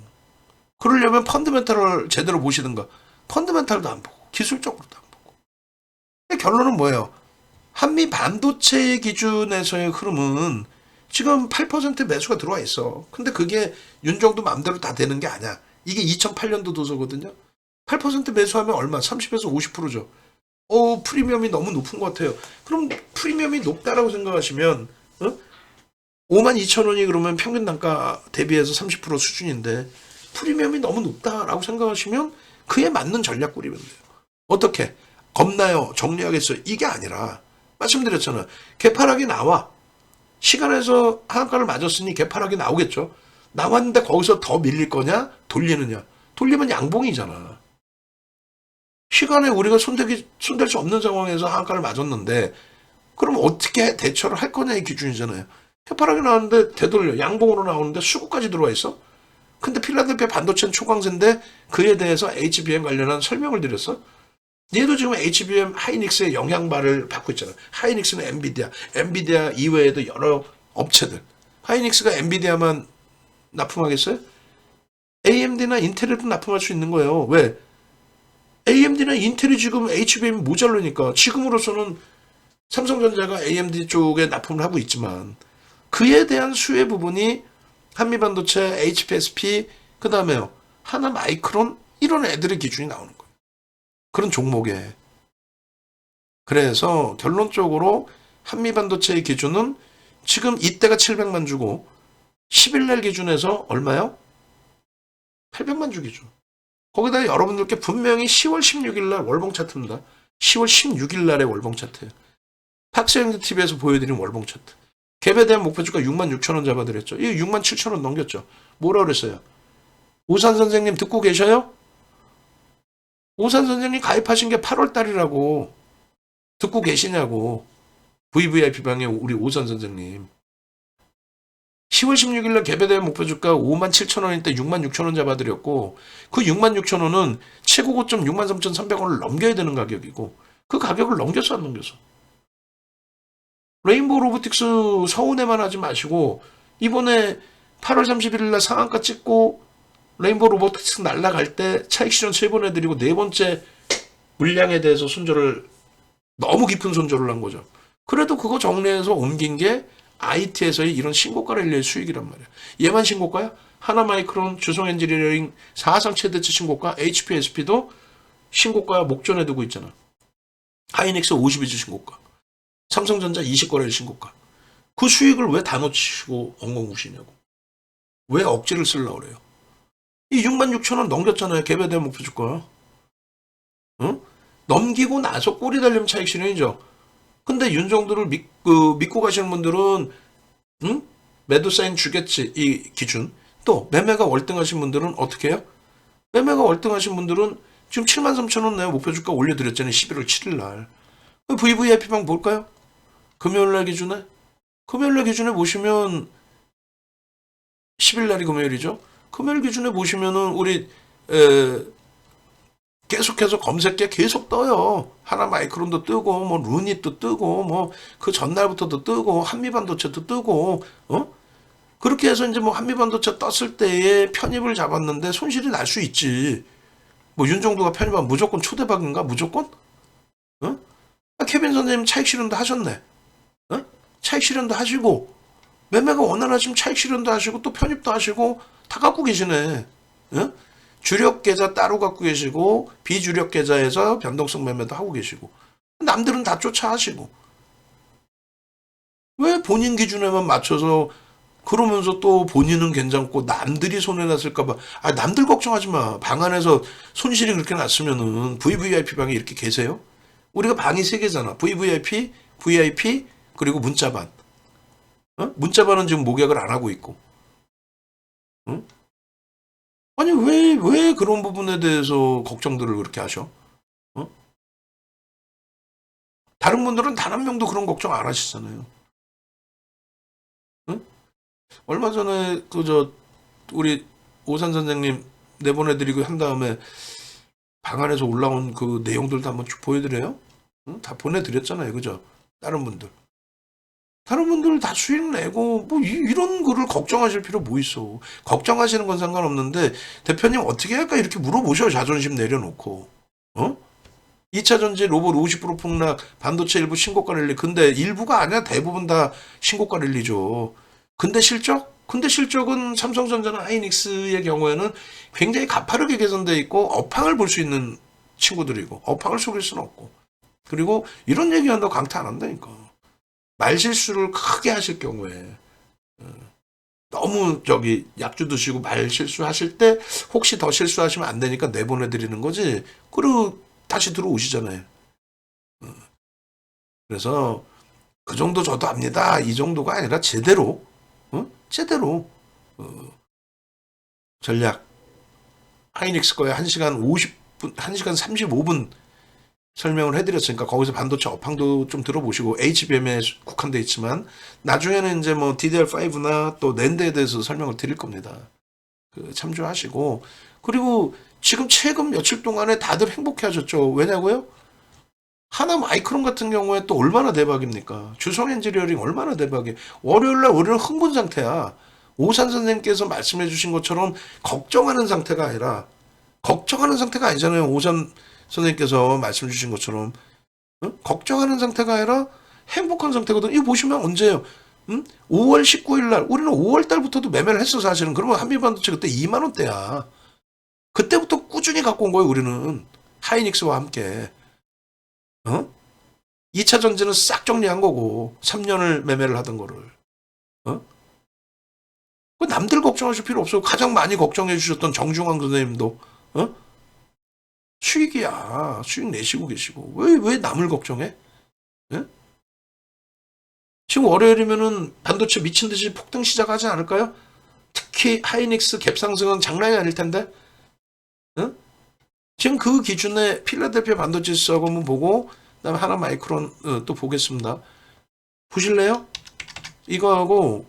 그러려면 펀드멘탈을 제대로 보시든가. 펀드멘탈도 안 보고 기술적으로도 안 보고. 결론은 뭐예요? 한미 반도체 기준에서의 흐름은 지금 8% 매수가 들어와 있어. 근데 그게 윤정도 마음대로 다 되는 게 아니야. 이게 2008년도 도서거든요. 8% 매수하면 얼마? 30에서 50%죠. 프리미엄이 너무 높은 것 같아요. 그럼 프리미엄이 높다라고 생각하시면 52,000원이 그러면 평균 단가 대비해서 30% 수준인데, 프리미엄이 너무 높다라고 생각하시면 그에 맞는 전략 꾸리면 돼요. 어떻게? 겁나요? 정리하겠어요? 이게 아니라 말씀드렸잖아요. 개파락이 나와. 시간에서 하한가를 맞았으니 개파락이 나오겠죠. 나왔는데 거기서 더 밀릴 거냐? 돌리느냐? 돌리면 양봉이잖아. 시간에 우리가 손댈 수 없는 상황에서 하한가를 맞았는데, 그럼 어떻게 대처를 할 거냐의 기준이잖아요. 해파락이 나왔는데 되돌려 양봉으로 나오는데 수급까지 들어와 있어. 근데 필라델피아 반도체는 초강세인데 그에 대해서 HBM 관련한 설명을 드렸어. 얘도 지금 HBM 하이닉스의 영향발을 받고 있잖아. 하이닉스는 엔비디아 이외에도 여러 업체들. 하이닉스가 엔비디아만 납품하겠어요? AMD나 인텔에도 납품할 수 있는 거예요. 왜? AMD나 인텔이 지금 HBM이 모자르니까. 지금으로서는 삼성전자가 AMD 쪽에 납품을 하고 있지만, 그에 대한 수혜 부분이 한미반도체, HPSP, 그 다음에요, 하나마이크론, 이런 애들의 기준이 나오는 거예요. 그런 종목에. 그래서 결론적으로 한미반도체의 기준은 지금 이때가 700만 주고 10일날 기준에서 얼마요? 800만 주 기준. 거기다 여러분들께 분명히 10월 16일날 월봉 차트입니다. 10월 16일날의 월봉 차트예요. 팍스핸드 TV에서 보여드린 월봉 차트. 갭에 대한 목표주가 66,000원 잡아드렸죠. 이 67,000원 넘겼죠. 뭐라 그랬어요? 오산 선생님 듣고 계셔요? 오산 선생님 가입하신 게 8월 달이라고. 듣고 계시냐고. VVIP 방에 우리 오산 선생님. 10월 16일날 갭에 대한 목표주가 57,000원일 때 66,000원 잡아드렸고, 그 66,000원은 최고 고점 63,300원을 넘겨야 되는 가격이고, 그 가격을 넘겼어 안 넘겼어? 레인보우 로보틱스 서운해만 하지 마시고, 이번에 8월 31일날 상한가 찍고 레인보우 로보틱스 날라갈 때 차익 실현 3번 해드리고, 네 번째 물량에 대해서 손절을, 너무 깊은 손절을 한 거죠. 그래도 그거 정리해서 옮긴 게 IT에서의 이런 신고가 랠리의 수익이란 말이야. 얘만 신고가야? 하나마이크론, 주성엔지니어링 사상 최대치 신고가, HPSP도 신고가 목전에 두고 있잖아. 하이닉스 52주 신고가, 삼성전자 20거래일 신고가. 그 수익을 왜 다 놓치시고 엉엉 우시냐고. 왜 억지를 쓰려고 그래요. 이 66,000원 넘겼잖아요. 갭에 대한 목표 주가. 응? 넘기고 나서 꼬리 달리면 차익 실현이죠. 근데 윤정도를 믿고 가시는 분들은, 응? 매도 사인 주겠지, 이 기준. 또 매매가 월등하신 분들은 어떻게 해요? 매매가 월등하신 분들은 지금 73,000원 내에 목표 주가 올려드렸잖아요. 11월 7일 날. VVIP방 볼까요? 금요일날 기준에? 금요일날 기준에 보시면 10일 날이 금요일이죠. 금요일 기준에 보시면은 우리 에, 계속해서 검색계 계속 떠요. 하나 마이크론도 뜨고 뭐 루닛도 뜨고 뭐 그 전날부터도 뜨고 한미반도체도 뜨고 그렇게 해서 이제 뭐 한미반도체 떴을 때에 편입을 잡았는데 손실이 날 수 있지. 뭐 윤정도가 편입하면 무조건 초대박인가? 무조건? 어? 케빈 선생님 차익 실현도 하셨네. 차익 실현도 하시고 매매가 원활하시면 차익 실현도 하시고 또 편입도 하시고 다 갖고 계시네. 어? 주력 계좌 따로 갖고 계시고 비주력 계좌에서 변동성 매매도 하고 계시고 남들은 다 쫓아 하시고 왜 본인 기준에만 맞춰서 그러면서 또 본인은 괜찮고 남들이 손해났을까봐 남들 걱정하지 마. 방 안에서 손실이 그렇게 났으면은 VVIP 방에 이렇게 계세요? 우리가 방이 세 개잖아. VVIP, VIP 그리고 문자반. 문자반은 지금 목약을 안 하고 있고. 응? 아니 왜 그런 부분에 대해서 걱정들을 그렇게 하셔? 어? 다른 분들은 단 한 명도 그런 걱정 안 하시잖아요. 응? 얼마 전에 그 우리 오산 선생님 내보내드리고 한 다음에 방 안에서 올라온 그 내용들도 한번 쭉 보여드려요? 응? 다 보내드렸잖아요, 그죠? 다른 분들. 다른 분들 다 수익 내고 뭐 이런 거를 걱정하실 필요 뭐 있어? 걱정하시는 건 상관없는데 대표님 어떻게 할까 이렇게 물어보셔 자존심 내려놓고. 어? 2차 전지 로봇 50% 폭락, 반도체 일부 신고가 랠리. 근데 일부가 아니야. 대부분 다 신고가 랠리죠. 근데 실적? 근데 실적은 삼성전자나 하이닉스의 경우에는 굉장히 가파르게 개선돼 있고 업황을 볼 수 있는 친구들이고 업황을 속일 수는 없고. 그리고 이런 얘기한다고 강타 안 한다니까. 말실수를 크게 하실 경우에 너무 약주 드시고 말실수 하실 때 혹시 더 실수하시면 안 되니까 내보내드리는 거지. 그리고 다시 들어오시잖아요. 그래서 그 정도 저도 압니다. 이 정도가 아니라 제대로, 제대로 전략 하이닉스 거에 1시간 50분, 1시간 35분 설명을 해드렸으니까 거기서 반도체 업황도 좀 들어보시고 HBM에 국한돼 있지만 나중에는 이제 뭐 DDR5나 또 낸드에 대해서 설명을 드릴 겁니다. 참조하시고 그리고 지금 최근 며칠 동안에 다들 행복해 하셨죠. 왜냐고요? 하나 마이크론 같은 경우에 또 얼마나 대박입니까? 주성 엔지니어링 얼마나 대박이에요. 월요일날 우리는 흥분 상태야. 오산 선생님께서 말씀해 주신 것처럼 걱정하는 상태가 아니라 걱정하는 상태가 아니잖아요. 오산 선생님께서 말씀 주신 것처럼 걱정하는 상태가 아니라 행복한 상태거든. 이거 보시면 언제예요? 5월 19일 날 우리는 5월 달부터도 매매를 했어 사실은. 그러면 한미반도체 그때 2만 원대야. 그때부터 꾸준히 갖고 온 거예요 우리는. 하이닉스와 함께. 2차 전지는 싹 정리한 거고 3년을 매매를 하던 거를. 어? 그 남들 걱정하실 필요 없어. 가장 많이 걱정해 주셨던 정중앙 선생님도 수익이야. 수익 내시고 계시고. 왜 남을 걱정해? 예? 지금 월요일이면은 반도체 미친 듯이 폭등 시작하지 않을까요? 특히 하이닉스 갭 상승은 장난이 아닐 텐데. 응? 지금 그 기준에 필라델피아 반도체 지수하고 한번 보고 그다음에 하나 마이크론 또 보겠습니다. 보실래요? 이거하고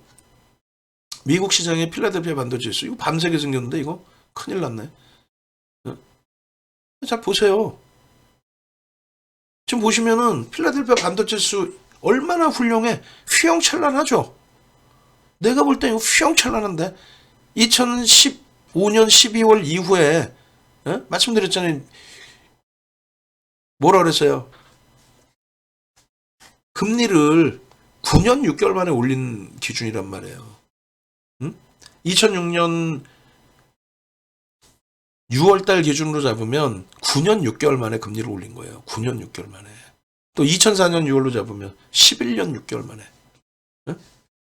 미국 시장의 필라델피아 반도체 지수 이거 밤새게 생겼는데 이거 큰일 났네. 응? 자 보세요. 지금 보시면은 필라델피아 반도체 지수 얼마나 훌륭해. 휘영찬란하죠. 내가 볼 때 이거 휘영찬란한데 2015년 12월 이후에 말씀드렸잖아요. 뭐라 그랬어요? 금리를 9년 6개월 만에 올린 기준이란 말이에요. 2006년 6월달 기준으로 잡으면 9년 6개월 만에 금리를 올린 거예요. 9년 6개월 만에. 또 2004년 6월로 잡으면 11년 6개월 만에.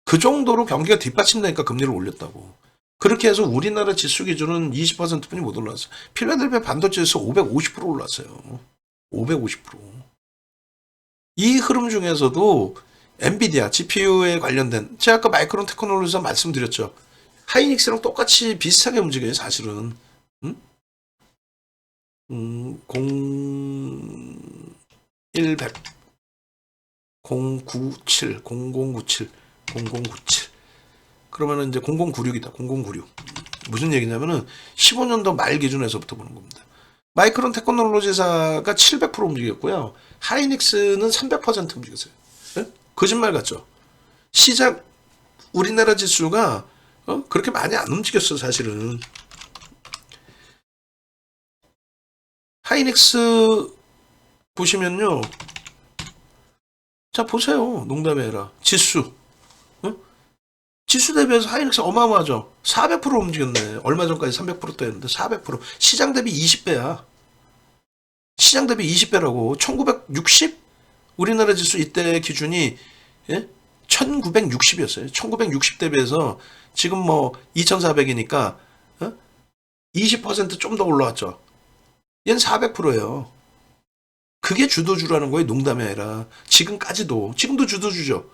그 정도로 경기가 뒷받침되니까 금리를 올렸다고. 그렇게 해서 우리나라 지수 기준은 20%뿐이 못 올랐어요. 필라델피아 반도체 지수 550% 올랐어요. 550%. 이 흐름 중에서도 엔비디아, GPU에 관련된 제가 아까 마이크론 테크놀로지에서 말씀드렸죠. 하이닉스랑 똑같이 비슷하게 움직여요, 사실은. 0100, 097, 0097, 0097. 그러면은 이제 0096이다. 0096. 무슨 얘기냐면은 15년도 말 기준에서부터 보는 겁니다. 마이크론 테크놀로지사가 700% 움직였고요. 하이닉스는 300% 움직였어요. 예? 거짓말 같죠? 시장 우리나라 지수가 그렇게 많이 안 움직였어 사실은. 하이닉스 보시면요. 자 보세요. 농담이 아니라 지수. 지수 대비해서 하이닉스 어마어마하죠. 400% 움직였네. 얼마 전까지 300%대였는데 400%. 시장 대비 20배야. 시장 대비 20배라고. 1960? 우리나라 지수 이때 기준이 1960이었어요. 1960 대비해서 지금 뭐 2400이니까 20%좀 더 올라왔죠. 얘는 400%예요. 그게 주도주라는 거예요. 농담이 아니라. 지금도 주도주죠.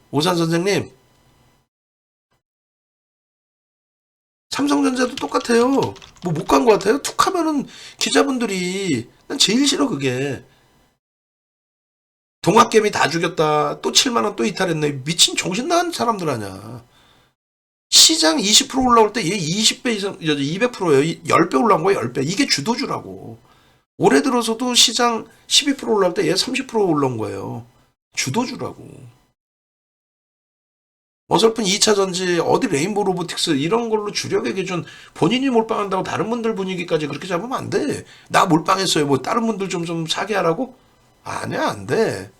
오산 선생님. 삼성전자도 똑같아요. 뭐 못 간 것 같아요? 툭 하면은 기자분들이 난 제일 싫어 그게. 동학개미 다 죽였다. 또 7만 원 또 이탈했네. 미친 정신 나간 사람들 아냐. 시장 20% 올라올 때 얘 20배 이상 200%예요. 10배 올라온 거예요. 10배. 이게 주도주라고. 올해 들어서도 시장 12% 올라올 때 얘 30% 올라온 거예요. 주도주라고. 어설픈 2차 전지, 어디 레인보우 로보틱스 이런 걸로 주력의 기준 본인이 몰빵한다고 다른 분들 분위기까지 그렇게 잡으면 안 돼. 나 몰빵했어요. 뭐 다른 분들 좀 사게 하라고? 아니야, 안 돼.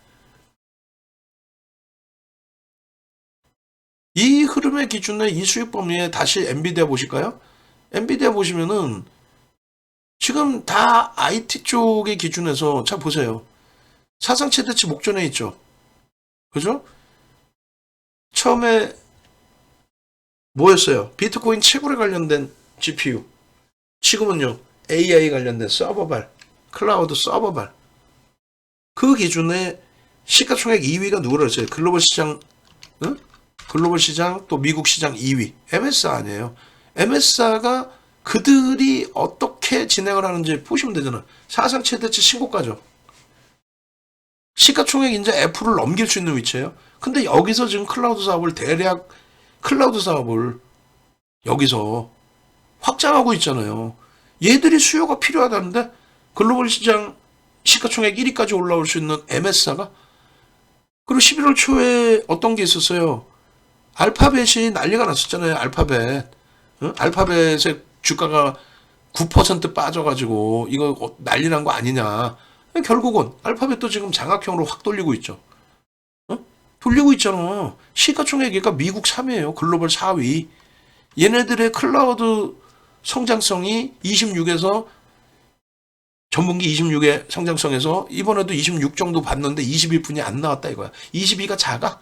이 흐름의 기준에 이 수익 범위에 다시 엔비디아 보실까요? 엔비디아 보시면은 지금 다 IT 쪽의 기준에서 자 보세요. 사상 최대치 목전에 있죠. 그죠? 처음에 뭐였어요? 비트코인 채굴에 관련된 GPU. 지금은요. AI 관련된 서버발, 클라우드 서버발. 그 기준에 시가총액 2위가 누구라 했어요? 글로벌 시장, 응? 글로벌 시장 또 미국 시장 2위. MSA 아니에요. MSA가 그들이 어떻게 진행을 하는지 보시면 되잖아. 사상 최대치 신고가죠. 시가총액 이제 애플을 넘길 수 있는 위치예요. 근데 여기서 지금 클라우드 사업을 여기서 확장하고 있잖아요. 얘들이 수요가 필요하다는데 글로벌 시장 시가총액 1위까지 올라올 수 있는 MS사가 그리고 11월 초에 어떤 게 있었어요. 알파벳이 난리가 났었잖아요. 알파벳. 응? 알파벳의 주가가 9% 빠져가지고 이거 난리 난 거 아니냐. 결국은 알파벳도 지금 장악형으로 확 돌리고 있죠. 돌리고 있잖아. 시가총액이 미국 3위예요. 글로벌 4위. 얘네들의 클라우드 성장성이 26에서 전분기 26의 성장성에서 이번에도 26 정도 봤는데 21분이 안 나왔다 이거야. 22가 작아?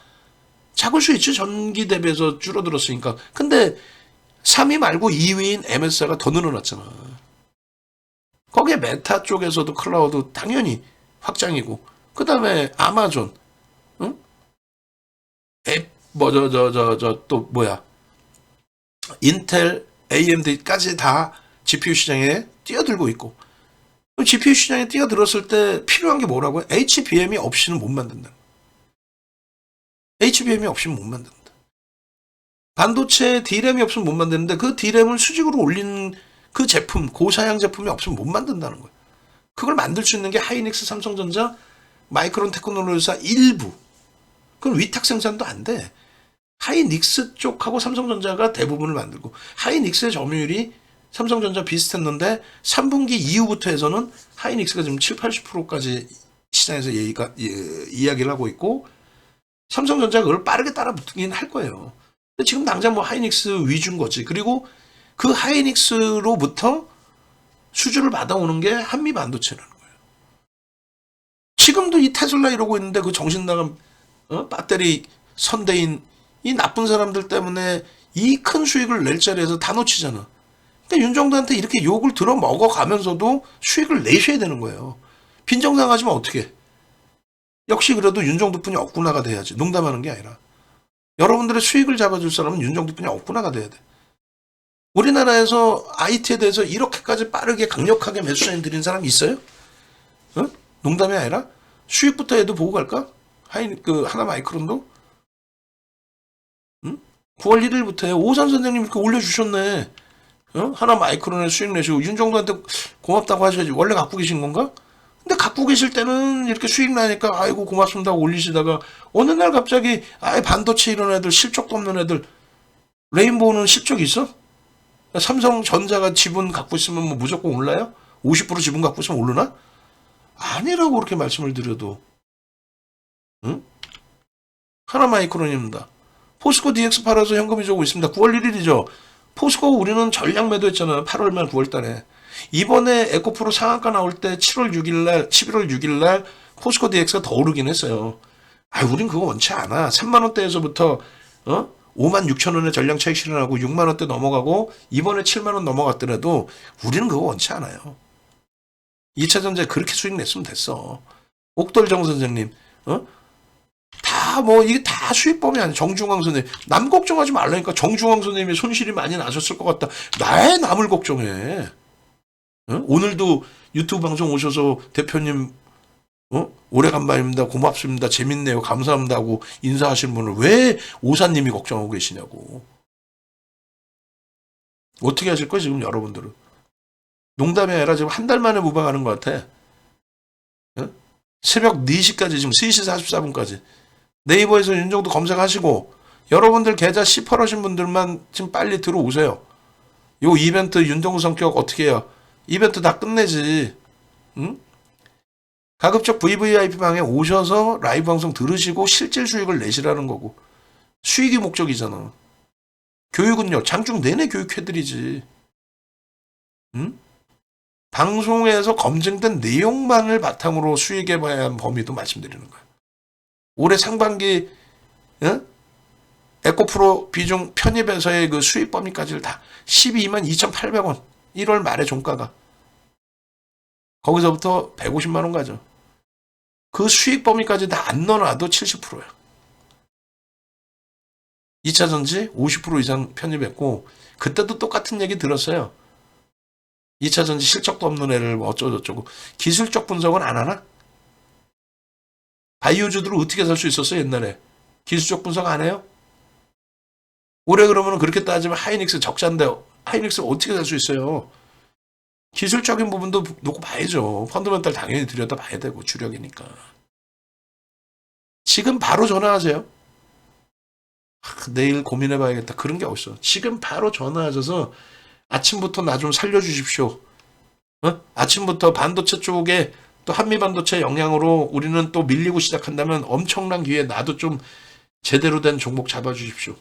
작을 수 있지. 전기 대비해서 줄어들었으니까. 근데 3위 말고 2위인 MS가 더 늘어났잖아. 거기에 메타 쪽에서도 클라우드 당연히 확장이고 그 다음에 아마존 응? 앱 뭐 또 뭐야 인텔 AMD까지 다 GPU 시장에 뛰어들고 있고 GPU 시장에 뛰어들었을 때 필요한 게 뭐라고요? HBM이 없이는 못 만든다. HBM이 없이는 못 만든다. 반도체 D램이 없으면 못 만드는데 그 D램을 수직으로 올린 그 제품, 고사양 제품이 없으면 못 만든다는 거예요. 그걸 만들 수 있는 게 하이닉스, 삼성전자, 마이크론 테크놀로지사 일부. 그건 위탁 생산도 안 돼. 하이닉스 쪽하고 삼성전자가 대부분을 만들고 하이닉스의 점유율이 삼성전자 비슷했는데 3분기 이후부터 해서는 하이닉스가 지금 7, 80%까지 시장에서 이야기를 하고 있고 삼성전자가 그걸 빠르게 따라 붙긴 할 거예요. 근데 지금 당장 뭐 하이닉스 위주인 거지. 그리고 그 하이닉스로부터 수주를 받아오는 게 한미 반도체라는 거예요. 지금도 이 테슬라 이러고 있는데 그 정신 나간 배터리 선대인 이 나쁜 사람들 때문에 이 큰 수익을 낼 자리에서 다 놓치잖아. 그러니까 윤정도한테 이렇게 욕을 들어 먹어가면서도 수익을 내셔야 되는 거예요. 빈정상하지만 어떻게? 역시 그래도 윤정도뿐이 없구나가 돼야지. 농담하는 게 아니라. 여러분들의 수익을 잡아줄 사람은 윤정도뿐이 없구나가 돼야 돼. 우리나라에서 IT에 대해서 이렇게까지 빠르게 강력하게 매수사인 드린 사람이 있어요? 농담이 아니라 수익부터 해도 보고 갈까? 하나 마이크론도? 9월 1일부터요. 오산 선생님 이렇게 올려주셨네. 어? 하나 마이크론에 수익 내시고 윤정도한테 고맙다고 하셔야지. 원래 갖고 계신 건가? 근데 갖고 계실 때는 이렇게 수익 나니까 아이고 고맙습니다 하고 올리시다가 어느 날 갑자기 아예 반도체 이런 애들 실적도 없는 애들 레인보우는 실적이 있어? 삼성전자가 지분 갖고 있으면 뭐 무조건 올라요? 50% 지분 갖고 있으면 오르나? 아니라고 그렇게 말씀을 드려도 응? 하나마이크론입니다. 포스코 DX 팔아서 현금이 오고 있습니다. 9월 1일이죠. 포스코 우리는 전량 매도했잖아요. 8월 말 9월 달에. 이번에 에코프로 상한가 나올 때 7월 6일 날, 11월 6일 날 포스코 DX가 더 오르긴 했어요. 아, 우린 그거 원치 않아. 3만 원대에서부터 5만 6천 원의 전량 차익 실현하고 6만 원대 넘어가고 이번에 7만 원 넘어갔더라도 우리는 그거 원치 않아요. 2차 전지에 그렇게 수익 냈으면 됐어. 옥돌정 선생님, 이게 다 수익범위 아니야. 정중앙 선생님. 남 걱정하지 말라니까. 정중앙 선생님이 손실이 많이 나셨을 것 같다. 나의 남을 걱정해. 오늘도 유튜브 방송 오셔서 대표님, 오래간만입니다. 고맙습니다. 재밌네요. 감사합니다. 하고 인사하시는 분을 왜 오사님이 걱정하고 계시냐고. 어떻게 하실 거예요, 지금 여러분들은? 농담이 아니라 지금 한 달 만에 무방하는 것 같아. 새벽 4시까지, 지금 3시 44분까지. 네이버에서 윤정도 검색하시고, 여러분들 계좌 시퍼러신 분들만 지금 빨리 들어오세요. 요 이벤트 윤정도 성격 어떻게 해요? 이벤트 다 끝내지. 응? 가급적 VVIP 방에 오셔서 라이브 방송 들으시고 실질 수익을 내시라는 거고. 수익이 목적이잖아. 교육은요, 장중 내내 교육해드리지. 응? 방송에서 검증된 내용만을 바탕으로 수익에 대한 범위도 말씀드리는 거야. 올해 상반기 에코프로 비중 편입에서의 그 수익 범위까지를 다 12만 2,800원 1월 말에 종가가 거기서부터 150만 원 가죠. 그 수익 범위까지 다 안 넣어놔도 70%야. 2차 전지 50% 이상 편입했고 그때도 똑같은 얘기 들었어요. 2차 전지 실적도 없는 애를 뭐 어쩌고저쩌고. 기술적 분석은 안 하나? 바이오주들을 어떻게 살 수 있었어 옛날에? 기술적 분석 안 해요? 올해 그러면 그렇게 따지면 하이닉스 적자인데 하이닉스 어떻게 살 수 있어요? 기술적인 부분도 놓고 봐야죠. 펀더멘탈 당연히 들여다 봐야 되고 주력이니까. 지금 바로 전화하세요. 내일 고민해봐야겠다. 그런 게 어딨어. 지금 바로 전화하셔서 아침부터 나 좀 살려주십시오. 아침부터 반도체 쪽에 또 한미반도체 영향으로 우리는 또 밀리고 시작한다면 엄청난 기회 나도 좀 제대로 된 종목 잡아주십시오.